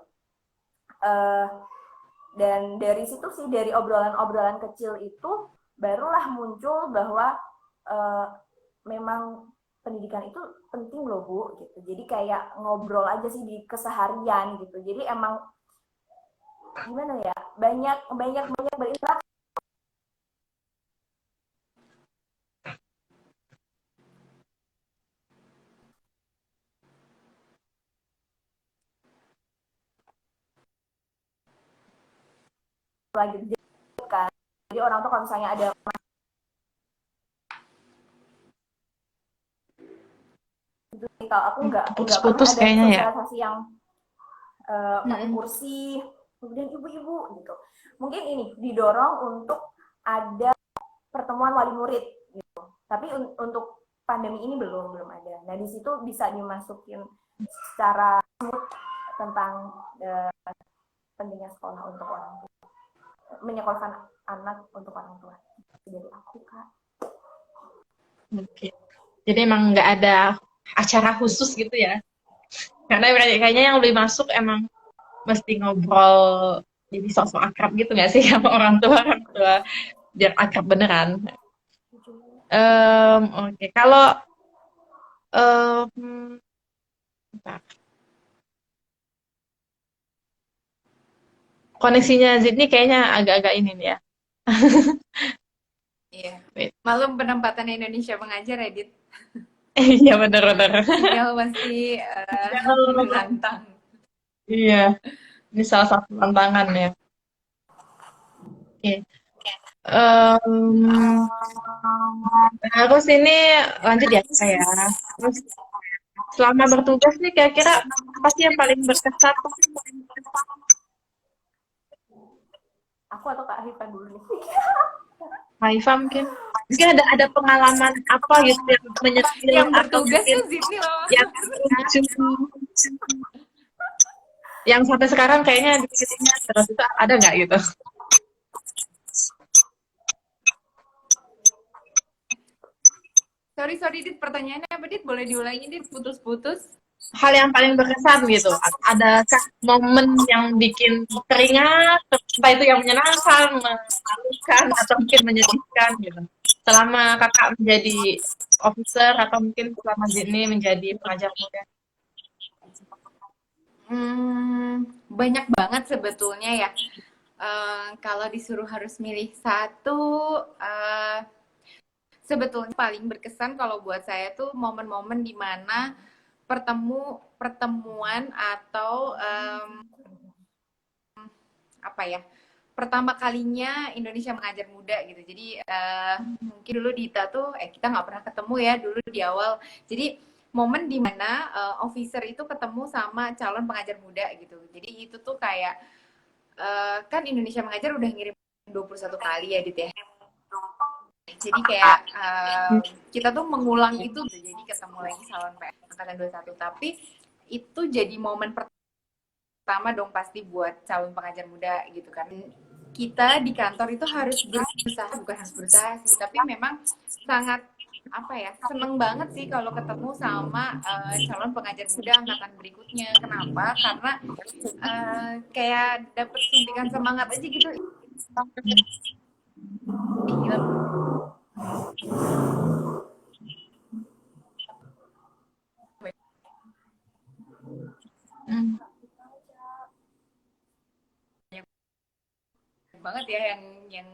Dan dari situ sih, dari obrolan-obrolan kecil itu barulah muncul bahwa memang pendidikan itu penting loh Bu gitu. Jadi kayak ngobrol aja sih di keseharian gitu. Jadi emang gimana ya, banyak berinteraksi lagi kan. Jadi orang tuh kalau misalnya ada gitu, kalau aku nggak pernah Putus-putus ada kayaknya ya. sosialisasi yang pakai kursi kemudian ibu-ibu gitu. Mungkin ini didorong untuk ada pertemuan wali murid gitu. Tapi untuk pandemi ini belum ada. Nah di situ bisa dimasukin secara tentang pentingnya sekolah untuk orang tua, menyekolahkan anak untuk orang tua. Jadi aku Kak. Oke. Jadi emang nggak ada acara khusus gitu ya. Karena kayaknya yang lebih masuk emang mesti ngobrol, jadi sosok akrab gitu nggak sih sama orang tua biar akrab beneran. Oke. Kalau bentar. Koneksinya Zidni kayaknya agak-agak ini nih ya. Iya. Wait. Malum penempatan Indonesia Mengajar, Edit. Iya bener-bener. Sinyal masih menantang. Iya, ini salah satu tantangan ya. Oke. Terus ini lanjut ya Kak ya. Terus selama bertugas nih kira-kira apa sih yang paling berkesan? Aku atau Kak Hifa dulu nih. Haifa mungkin. Mungkin ada pengalaman apa gitu yang menyetil Yang atau bertugas mungkin tuh Zidni loh. yang lucu, yang sampai sekarang kayaknya diingat terus, itu ada nggak gitu? Sorry, Dit. Pertanyaannya apa, Dit? Boleh diulangi, Dit? Putus-putus. hal yang paling berkesan gitu. Adakah momen yang bikin teringat, entah itu yang menyenangkan, memalukan, atau mungkin menyedihkan gitu. Selama kakak menjadi officer atau mungkin selama Zidni menjadi pengajar muda. Banyak banget sebetulnya ya. Kalau disuruh harus milih satu, sebetulnya paling berkesan kalau buat saya tuh momen-momen dimana pertemuan atau apa ya, pertama kalinya Indonesia mengajar muda gitu. Jadi mungkin dulu Dita tuh kita nggak pernah ketemu ya dulu di awal. Jadi momen dimana officer itu ketemu sama calon pengajar muda gitu. Jadi itu tuh kayak kan Indonesia mengajar udah ngirim 21 kali ya Dit ya. Jadi kayak kita tuh mengulang itu gitu. Jadi ketemu lagi calon angkatan 21. Tapi itu jadi momen pertama dong pasti buat calon pengajar muda gitu kan. Kita di kantor itu harus berusaha, bukan harus berusaha sih, tapi memang sangat apa ya, seneng banget sih kalau ketemu sama calon pengajar muda angkatan berikutnya. Kenapa? Karena kayak dapet suntikan semangat aja gitu. Gila. Banget ya yang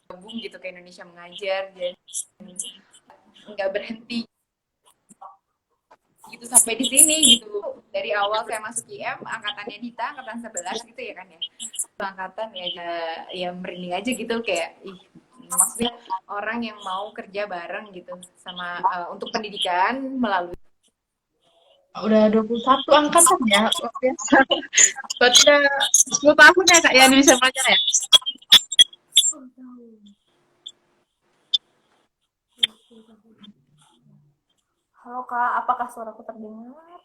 gabung gitu ke Indonesia mengajar dan nggak berhenti gitu sampai di sini gitu. Dari awal saya masuk IM angkatannya Dita angkatan 11 gitu ya kan ya. Angkatan ya merinding aja gitu kayak maksudnya orang yang mau kerja bareng gitu sama untuk pendidikan melalui Udah 21 angkatan ya, luar biasa. Berarti udah 10 tahun ya Kak ya Indonesia mengajar ya? Halo Kak, apakah suaraku terdengar?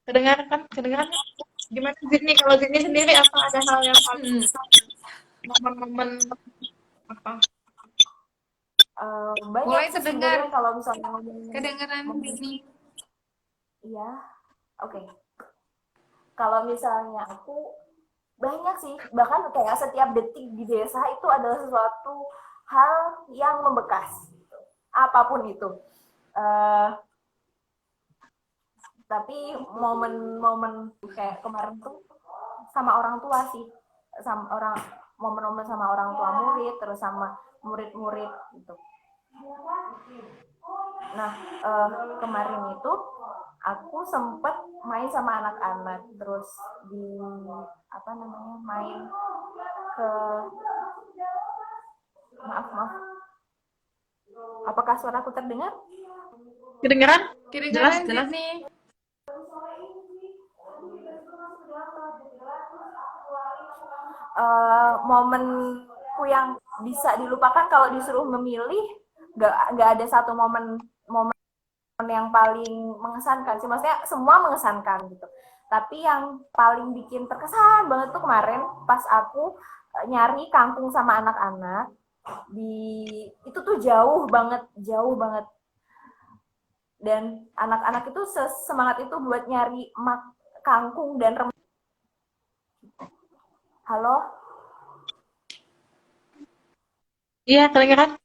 Kedengaran. Gimana Zidni? Kalau Zidni sendiri apa ada hal yang paling momen-momen apa? Banyak mulai sih terdengar sebenarnya kalau misalnya kedengaran Zidni. Iya, oke. Kalau misalnya aku banyak sih, bahkan kayak setiap detik di desa itu adalah sesuatu hal yang membekas, gitu. Apapun itu. Tapi momen-momen kayak kemarin tuh sama orang tua sih, sama momen-momen sama orang tua murid, terus sama murid-murid gitu. Nah, kemarin itu aku sempet main sama anak-anak, terus di apa namanya main ke maaf, apakah suaraku terdengar? Kedengaran? Kedengaran Jelas. Zidni. Momenku yang bisa dilupakan kalau disuruh memilih, nggak ada satu momen yang paling mengesankan sih, maksudnya semua mengesankan gitu, tapi yang paling bikin terkesan banget tuh kemarin pas aku nyari kangkung sama anak-anak itu tuh jauh banget, dan anak-anak itu semangat itu buat nyari kangkung dan halo. Iya, kedengaran.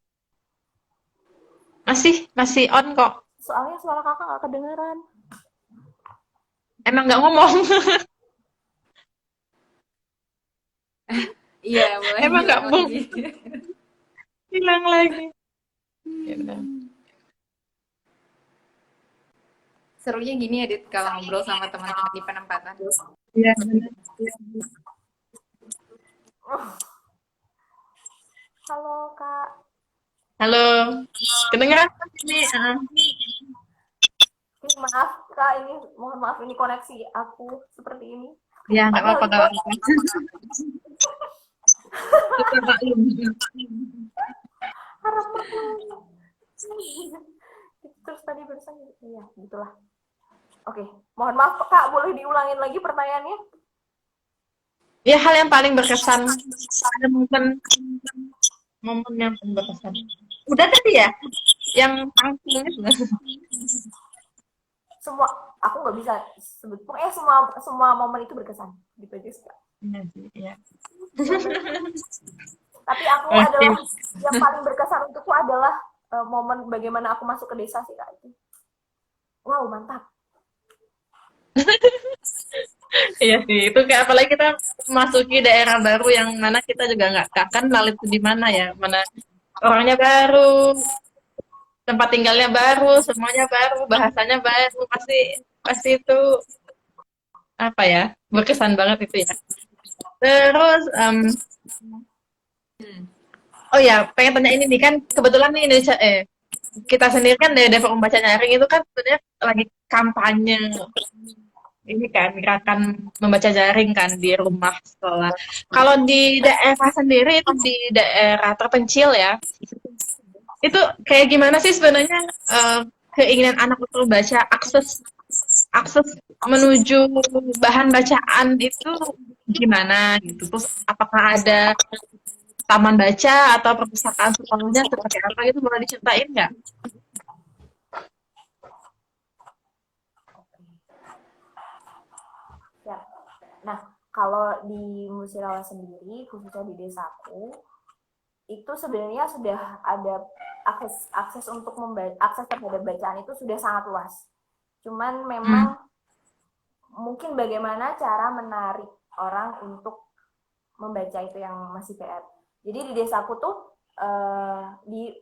Masih on kok. Soalnya suara kakak nggak kedengeran. Emang nggak ngomong. Iya, mulai Emang nggak hilang mau. lagi. Hilang lagi. Ya udah. Serunya gini ya, Dit, kalau ngobrol sama teman-teman di penempatan. Iya. Halo Kak. Halo. Kedengeran ini? Maaf Kak, ini mohon maaf, ini koneksi aku seperti ini. Ya, nggak apa-apa. Harap maklum. Terus tadi barusan, iya, gitulah. Oke, mohon maaf Kak, boleh diulangin lagi pertanyaannya? Ya, hal yang paling berkesan. Ada momen yang paling berkesan. Udah tadi ya? Yang kangkung itu. semua aku nggak bisa sebut pokoknya semua momen itu berkesan gitu aja sih, Kak. Iya sih, iya. Tapi aku Oke. adalah yang paling berkesan untukku adalah momen bagaimana aku masuk ke desa sih, Kak. Itu wow, mantap. Iya sih, itu kayak apalagi kita masuki daerah baru yang mana kita juga nggak kenal itu di mana ya, mana orangnya baru, tempat tinggalnya baru, semuanya baru, bahasanya baru, pasti pasti itu apa ya, berkesan banget itu ya. Terus, Hmm. oh ya, pengen tanya ini nih kan kebetulan nih Indonesia, kita sendiri kan dari Depok Membaca Nyaring itu kan sebenarnya lagi kampanye ini kan gerakan membaca daring kan di rumah sekolah. Kalau di daerah sendiri itu di daerah terpencil ya, itu kayak gimana sih sebenarnya keinginan anak untuk baca, akses akses menuju bahan bacaan itu gimana gitu. Terus apakah ada taman baca atau perpustakaan sekolahnya seperti apa gitu, boleh diceritain nggak? Ya. Nah, kalau di Musirawa sendiri, khususnya di desaku, itu sebenarnya sudah ada akses untuk membaca, akses terhadap bacaan itu sudah sangat luas. Cuman Hmm. memang mungkin bagaimana cara menarik orang untuk membaca itu yang masih PR. Jadi di desaku tuh di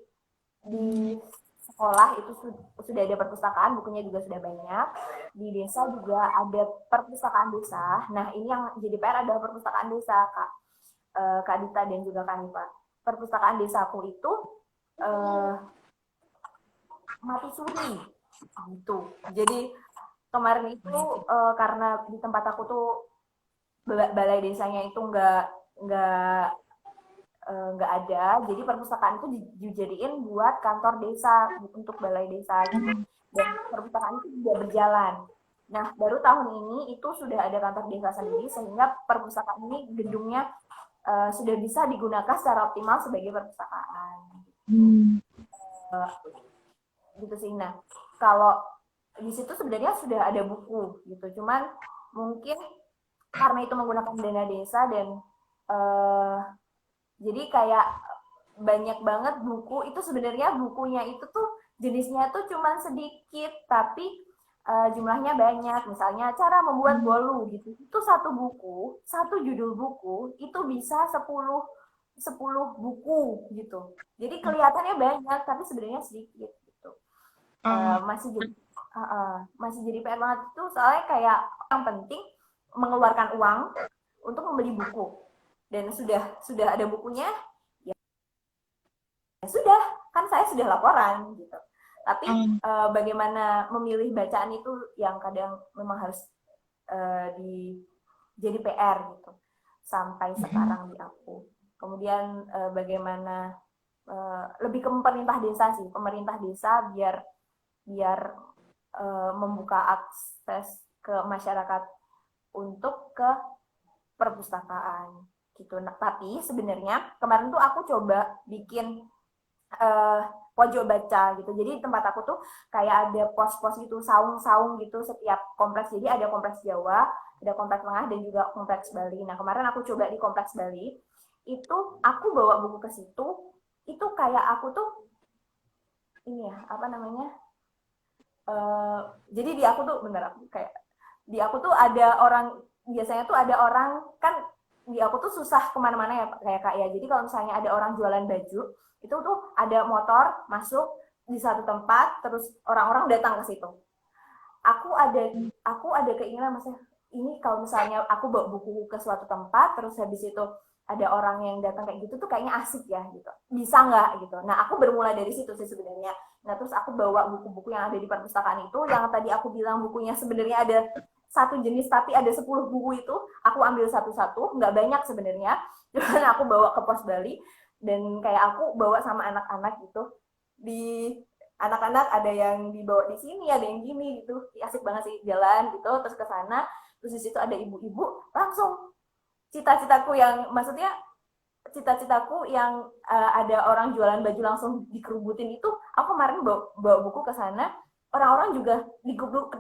sekolah itu sudah ada perpustakaan, bukunya juga sudah banyak. Di desa juga ada perpustakaan desa. Nah, ini yang jadi PR adalah perpustakaan desa, Kak. Kak Dita dan juga Kak Nipa. Perpustakaan desaku itu eh, mati suri gitu. Jadi kemarin itu karena di tempat aku tuh balai desanya itu nggak nggak ada, jadi perpustakaan itu dijadiin buat kantor desa untuk balai desa gitu, dan perpustakaan itu juga berjalan. Nah, baru tahun ini itu sudah ada kantor desa sendiri sehingga perpustakaan ini gedungnya sudah bisa digunakan secara optimal sebagai perpustakaan. Hmm. Uh, gitu sih. Nah, kalau di situ sebenarnya sudah ada buku gitu, cuman mungkin karena itu menggunakan dana desa dan jadi kayak banyak banget buku itu, sebenarnya bukunya itu tuh jenisnya tuh cuman sedikit tapi jumlahnya banyak. Misalnya cara membuat bolu gitu. Itu satu buku, satu judul buku itu bisa 10 buku gitu. Jadi kelihatannya banyak tapi sebenarnya sedikit gitu. Oh. Masih jadi PR banget itu, soalnya kayak yang penting mengeluarkan uang untuk membeli buku, dan sudah ada bukunya, ya sudah, kan saya sudah laporan gitu. Tapi Oh. bagaimana memilih bacaan itu yang kadang memang harus di jadi PR gitu sampai sekarang di aku. Kemudian bagaimana lebih ke pemerintah desa biar biar membuka akses ke masyarakat untuk ke perpustakaan gitu. Nah, tapi sebenarnya kemarin tuh aku coba bikin uh, pojok baca gitu. Jadi di tempat aku tuh kayak ada pos-pos gitu, saung-saung gitu setiap kompleks. Jadi ada kompleks Jawa, ada kompleks Tengah, dan juga kompleks Bali. Nah, kemarin aku coba di kompleks Bali, itu aku bawa buku ke situ, itu kayak aku tuh ini ya, apa namanya? Jadi di aku tuh bener, aku kayak di aku tuh ada orang, biasanya tuh ada orang kan, di aku tuh susah kemana-mana ya kayak Kak ya. Jadi kalau misalnya ada orang jualan baju, itu tuh ada motor masuk di satu tempat, terus orang-orang datang ke situ. Aku ada aku ada keinginan, maksudnya ini kalau misalnya aku bawa buku ke suatu tempat, terus habis itu ada orang yang datang kayak gitu tuh kayaknya asik ya gitu. Bisa nggak gitu. Nah, aku bermula dari situ sih sebenarnya. Nah, terus aku bawa buku-buku yang ada di perpustakaan itu, yang tadi aku bilang bukunya sebenarnya ada satu jenis tapi ada 10 buku itu, aku ambil satu-satu, nggak banyak sebenarnya. Cuman aku bawa ke pos Bali, dan kayak aku bawa sama anak-anak gitu. Di anak-anak ada yang dibawa di sini, ada yang gini gitu. Asik banget sih jalan gitu, terus ke sana, terus di situ ada ibu-ibu, langsung cita-citaku yang maksudnya cita-citaku yang ada orang jualan baju langsung dikerubutin itu, aku kemarin bawa buku ke sana, orang-orang juga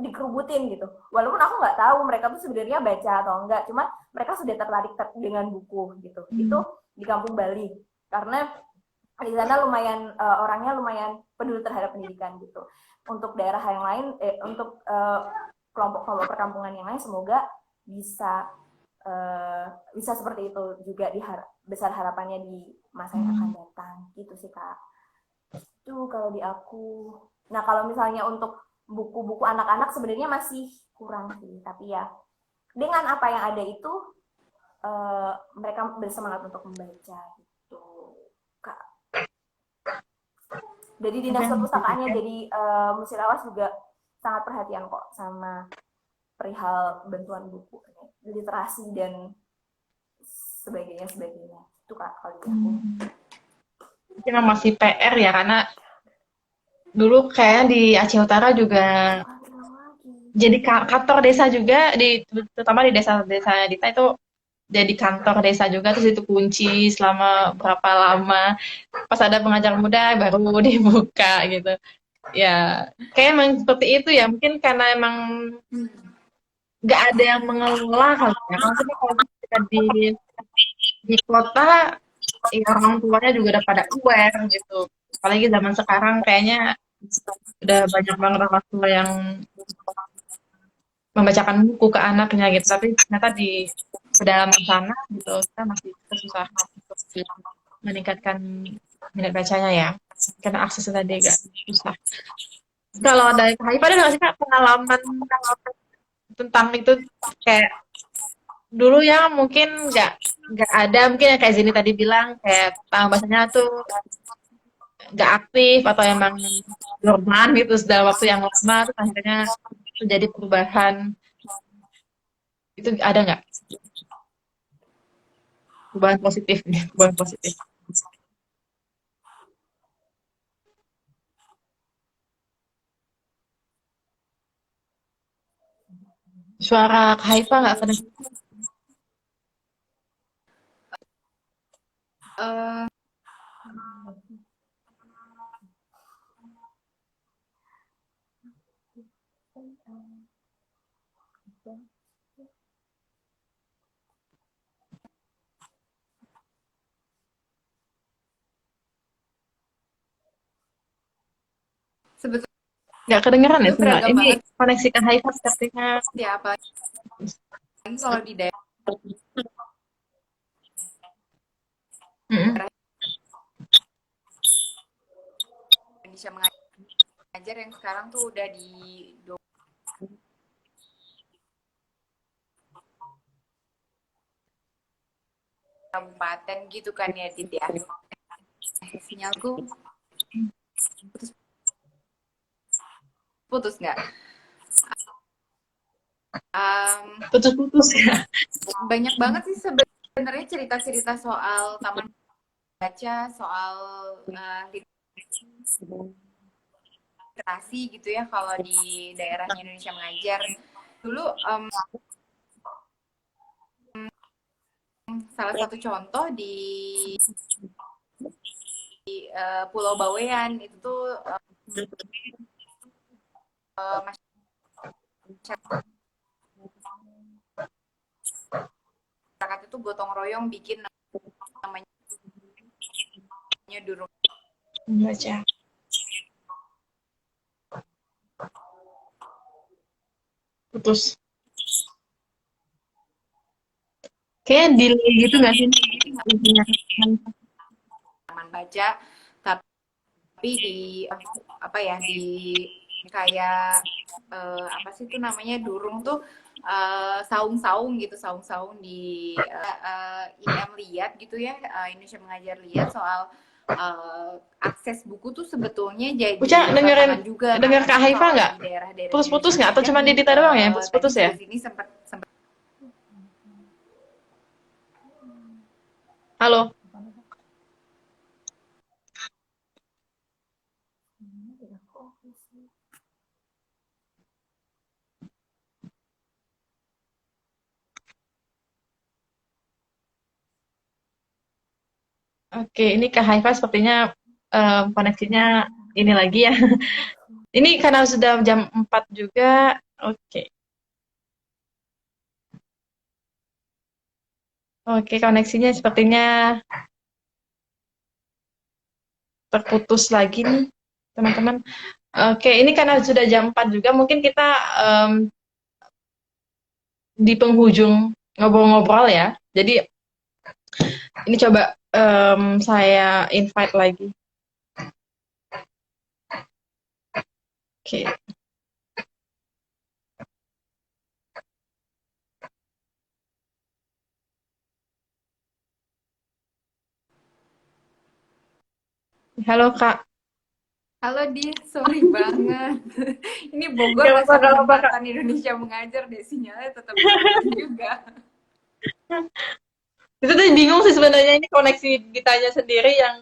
dikerubutin gitu. Walaupun aku nggak tahu mereka tuh sebenarnya baca atau enggak, cuma mereka sudah tertarik dengan buku gitu. Itu di kampung Bali. Karena di sana lumayan orangnya lumayan peduli terhadap pendidikan gitu. Untuk daerah yang lain, untuk kelompok-kelompok perkampungan yang lain, semoga bisa bisa seperti itu juga besar harapannya di masa yang akan datang gitu sih kak. Itu kalau di aku. Nah kalau misalnya untuk buku-buku anak-anak sebenarnya masih kurang sih, tapi ya dengan apa yang ada itu mereka bersemangat untuk membaca gitu kak. Jadi dinas perpustakaannya jadi Musirawas juga sangat perhatian kok sama perihal bantuan buku, literasi dan sebagainya itu kak kalau di aku. Ini memang masih PR ya, karena dulu kayaknya di Aceh Utara juga jadi kantor desa juga, terutama di desa-desa Dita itu jadi kantor desa juga, terus itu kunci selama berapa lama, pas ada pengajar muda baru dibuka gitu. Ya, kayak emang seperti itu ya, mungkin karena emang nggak ada yang mengelola kali ya. Maksudnya kalau kita di kota, ya orang tuanya juga udah pada aware gitu. Apalagi zaman sekarang kayaknya udah banyak banget orang tua yang membacakan buku ke anaknya gitu. Tapi ternyata di pedalaman sana gitu, kita masih susah untuk meningkatkan minat bacanya ya. Karena aksesnya tadi agak susah. Kalau dari Kak Haifah ada nggak sih Kak pengalaman tentang itu, kayak dulu ya mungkin nggak ada, mungkin yang kayak Zini tadi bilang kayak tentang bahasanya tuh nggak aktif atau emang dorman gitu dalam waktu yang lama, terus akhirnya terjadi perubahan, itu ada nggak perubahan positif nih, perubahan positif? Suara Kak Haifah nggak kedengeran. Eh, sebetulnya Nggak kedengeran ya itu suara beragam ini, banget koneksi Kak Haifah sepertinya. ya, apalagi kalau di daerah Mm-mm. Indonesia mengajar yang sekarang tuh udah di kabupaten gitu kan ya, Dit ya. Sinyalku putus putus nggak? Putus-putus ya. Banyak banget sih sebenarnya cerita-cerita soal taman baca, soal literasi gitu ya kalau di daerahnya Indonesia mengajar. Dulu salah satu contoh di Pulau Bawean itu tuh masyarakat itu gotong royong bikin namanya durung. Baca. Putus. Kayak delay gitu nggak sih? Taman baca, tapi di apa ya, di kayak apa sih itu namanya, durung tuh saung-saung gitu, saung-saung di IM lihat gitu ya, Indonesia Mengajar lihat soal akses buku tuh sebetulnya jadi Uca dengerin, tantangan juga, denger Kak karena Haifa kalau nggak? di daerah-daerah Putus-putus Indonesia nggak? Atau Mengajar cuma di di Dita doang ya? Putus-putus tadi ya? juga sini sempat sempat Halo? Oke, ini Kak Haifa sepertinya koneksinya ini lagi ya. Ini karena sudah jam 4 juga. Oke. Oke, koneksinya sepertinya terputus lagi nih, teman-teman. Oke, ini karena sudah jam 4 juga, mungkin kita em, di penghujung ngobrol-ngobrol ya. Jadi ini coba saya invite lagi. Oke. Halo Kak. Halo Di, sorry banget. Ini Bogor Gak apa-apa, masa gak apa-apa Kak. penempatan Indonesia mengajar deh, sinyalnya tetap jelek juga. Itu tuh bingung sih sebenarnya, ini koneksi kitanya sendiri yang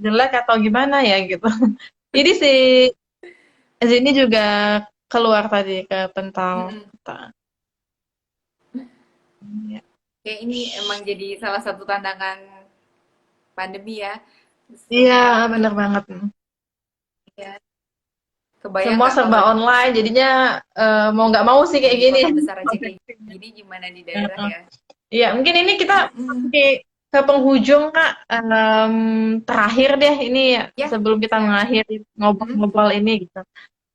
jelek atau gimana ya gitu. Jadi si ini juga keluar tadi ke pental. Mm-mm. Ya. Kayak ini emang jadi salah satu tantangan pandemi ya. Iya, Semua bener banget. ya, kebayang Semua nggak kalau serba online, jadinya mau nggak mau sih kayak di gini. kota besar aja kayak gini, gimana di daerah ya? Iya, mungkin ini kita Mm-mm. ke penghujung Kak. Terakhir deh ini Ya, sebelum kita siap. mengakhiri Mm. ngobrol-ngobrol ini gitu.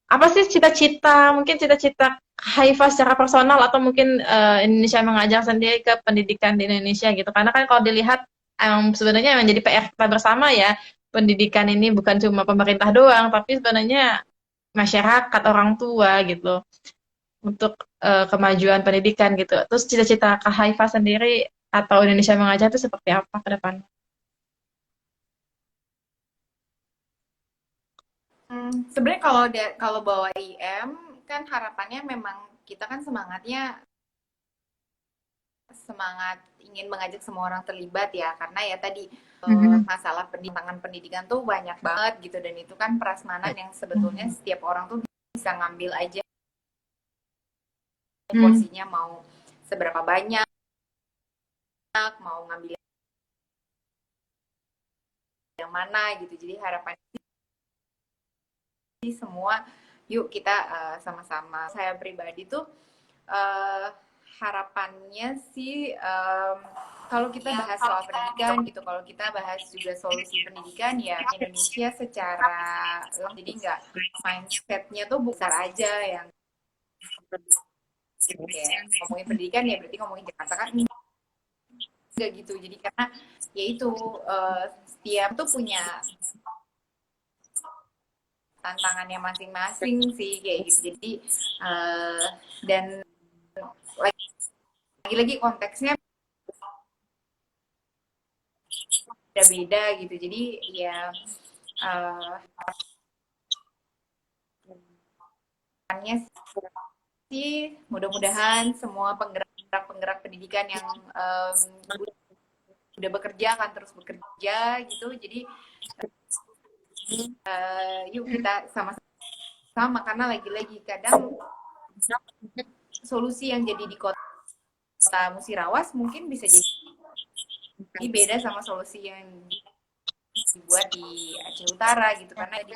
Apa sih cita-cita, mungkin cita-cita Haifa secara personal atau mungkin Indonesia mengajar sendiri ke pendidikan di Indonesia gitu. Karena kan kalau dilihat sebenarnya yang menjadi PR kita bersama ya, pendidikan ini bukan cuma pemerintah doang, tapi sebenarnya masyarakat, orang tua gitu untuk kemajuan pendidikan gitu. Terus cita-cita Kak Haifa sendiri atau Indonesia mengajar itu seperti apa ke depan? Sebenarnya kalau bawa IM kan harapannya memang kita kan semangatnya semangat ingin mengajak semua orang terlibat ya, karena ya tadi Mhm. masalah pendidikan pendidikan tuh banyak banget gitu, dan itu kan prasmanan yang sebetulnya setiap orang tuh bisa ngambil aja Hmm. porsinya, mau seberapa banyak, mau ngambil yang mana gitu. Jadi harapannya sih semua yuk kita sama-sama. Saya pribadi tuh eh, harapannya sih kalau kita bahas soal pendidikan gitu, kalau kita bahas juga solusi pendidikan ya Indonesia secara jadi nggak mindsetnya tuh besar aja yang kayak ngomongin pendidikan ya berarti ngomongin Jakarta kan enggak gitu. Jadi karena yaitu setiap tuh punya tantangannya masing-masing sih kayak gitu. Jadi dan lagi-lagi konteksnya beda-beda gitu. Jadi ya uh, sih mudah-mudahan semua penggerak-penggerak pendidikan yang udah bekerja akan terus bekerja gitu. Jadi yuk kita sama-sama, karena lagi-lagi kadang solusi yang jadi di kota Musirawas mungkin bisa jadi beda sama solusi yang dibuat di Aceh Utara gitu, karena di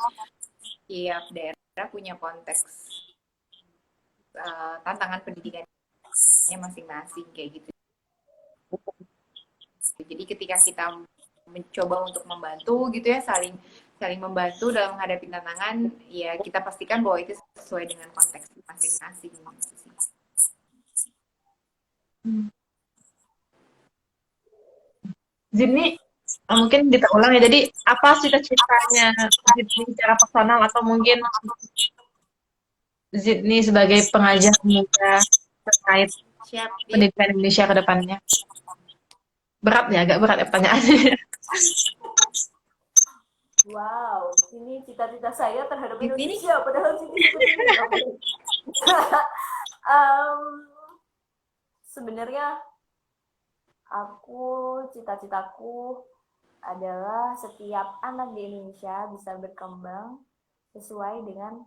tiap daerah punya konteks tantangan pendidikannya masing-masing kayak gitu. Jadi ketika kita mencoba untuk membantu gitu ya, saling saling membantu dalam menghadapi tantangan, ya kita pastikan bahwa itu sesuai dengan konteks masing-masing gitu sih. Zidni, mungkin kita ulang ya. Jadi apa cita-citanya Zidni secara personal atau mungkin Zidni sebagai pengajar muda terkait Siap, Dit. pendidikan Indonesia ke depannya? Berat ya, agak berat ya pertanyaannya. Wow, ini cita-cita saya terhadap Di sini Indonesia, padahal sini seperti ini. Sebenarnya aku, cita-citaku adalah setiap anak di Indonesia bisa berkembang sesuai dengan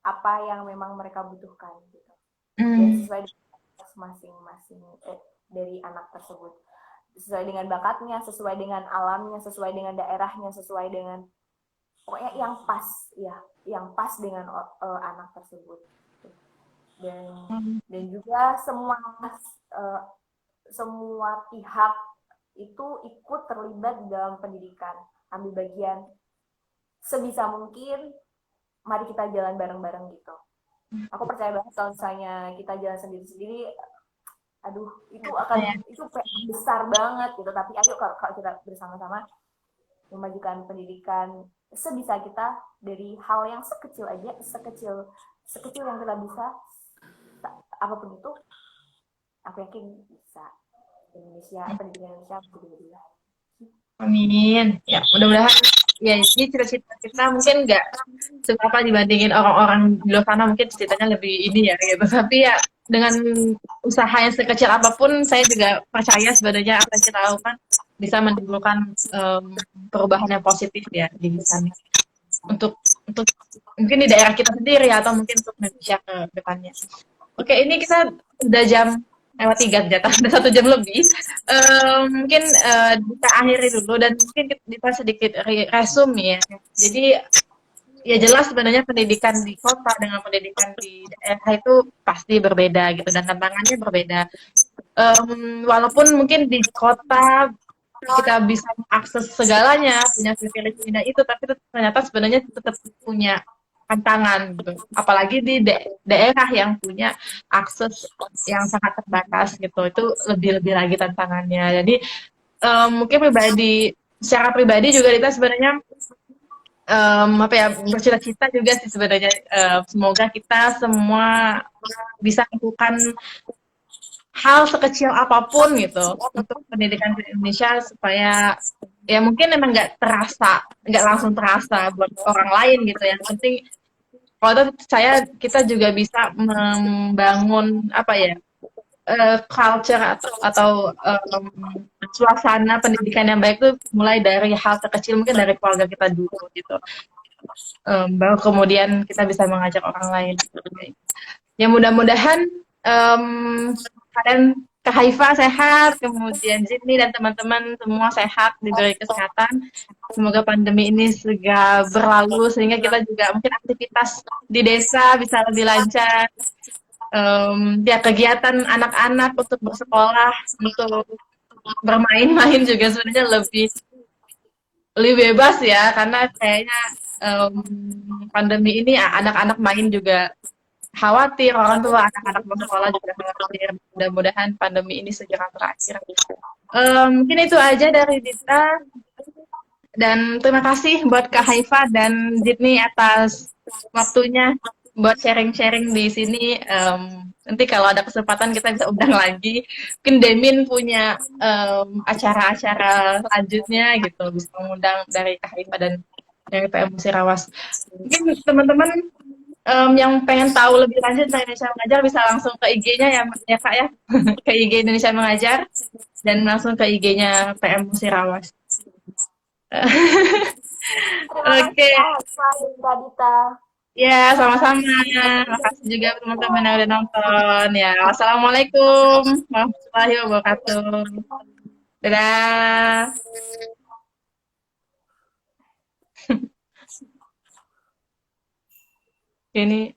apa yang memang mereka butuhkan gitu. Dan sesuai dengan masing-masing dari anak tersebut. Sesuai dengan bakatnya, sesuai dengan alamnya, sesuai dengan daerahnya, sesuai dengan pokoknya yang pas ya, yang pas dengan anak tersebut. dan dan juga eh, semua pihak itu ikut terlibat di dalam pendidikan, ambil bagian sebisa mungkin. Mari kita jalan bareng-bareng gitu. Aku percaya banget kalau misalnya kita jalan sendiri-sendiri, aduh itu PR besar banget gitu. Tapi ayo kalau kita bersama-sama memajukan pendidikan sebisa kita, dari hal yang sekecil aja, sekecil sekecil yang kita bisa, apapun itu, aku yakin bisa. Pendidikan Indonesia lebih baik. Amin. Ya, mudah-mudahan ya ini cita-cita kita mungkin nggak seberapa dibandingin orang-orang di luar sana, mungkin ceritanya lebih ini ya gitu. Tapi ya dengan usaha yang sekecil apapun, saya juga percaya sebenarnya apa yang kita lakukan bisa menimbulkan perubahan yang positif ya di sana. Untuk mungkin di daerah kita sendiri atau mungkin untuk Indonesia ke depannya. Oke, ini kita udah jam lewat 3 ternyata, udah 1 jam lebih. Mungkin kita akhiri dulu dan mungkin kita sedikit resume ya. Jadi ya jelas sebenarnya pendidikan di kota dengan pendidikan di daerah itu pasti berbeda gitu dan tantangannya berbeda. Walaupun mungkin di kota kita bisa mengakses segalanya, punya privilege itu, tapi ternyata sebenarnya tetap punya tantangan gitu. Apalagi di daerah yang punya akses yang sangat terbatas gitu, itu lebih-lebih lagi tantangannya. Jadi mungkin secara pribadi juga kita sebenarnya apa ya, bercita-cita juga sih sebenarnya, semoga kita semua bisa melakukan hal sekecil apapun gitu untuk pendidikan di Indonesia supaya ya mungkin emang nggak langsung terasa buat orang lain gitu. Yang penting kalau saya kita juga bisa membangun apa ya, culture atau suasana pendidikan yang baik tuh mulai dari hal terkecil, mungkin dari keluarga kita dulu gitu. Baru kemudian kita bisa mengajak orang lain. Ya mudah-mudahan kalian, Kak Haifa sehat, kemudian Zidni dan teman-teman semua sehat, diberi kesehatan. Semoga pandemi ini segera berlalu sehingga kita juga mungkin aktivitas di desa bisa lebih lancar. Ya kegiatan anak-anak untuk bersekolah, untuk bermain-main juga sebenarnya lebih bebas ya, karena kayaknya pandemi ini anak-anak main juga khawatir, orang tua anak-anak bersekolah juga khawatir. Mudah-mudahan pandemi ini segera berakhir. Mungkin itu aja dari Dita, dan terima kasih buat Kak Haifa dan Zidni atas waktunya buat sharing-sharing di sini. Nanti kalau ada kesempatan kita bisa undang lagi. Mungkin Demin punya acara-acara selanjutnya gitu, bisa mengundang dari Kak Haifa dan dari PM Musirawas. Mungkin teman-teman yang pengen tahu lebih lanjut tentang Indonesia Mengajar bisa langsung ke IG-nya ya Kak ya, ke IG Indonesia Mengajar dan langsung ke IG-nya PM Musirawas. Terima Oke, kasih Mbak Dita. ya sama-sama. Makasih juga teman-teman yang udah nonton. Ya, wassalamualaikum warahmatullahi wabarakatuh. Dadah. Ini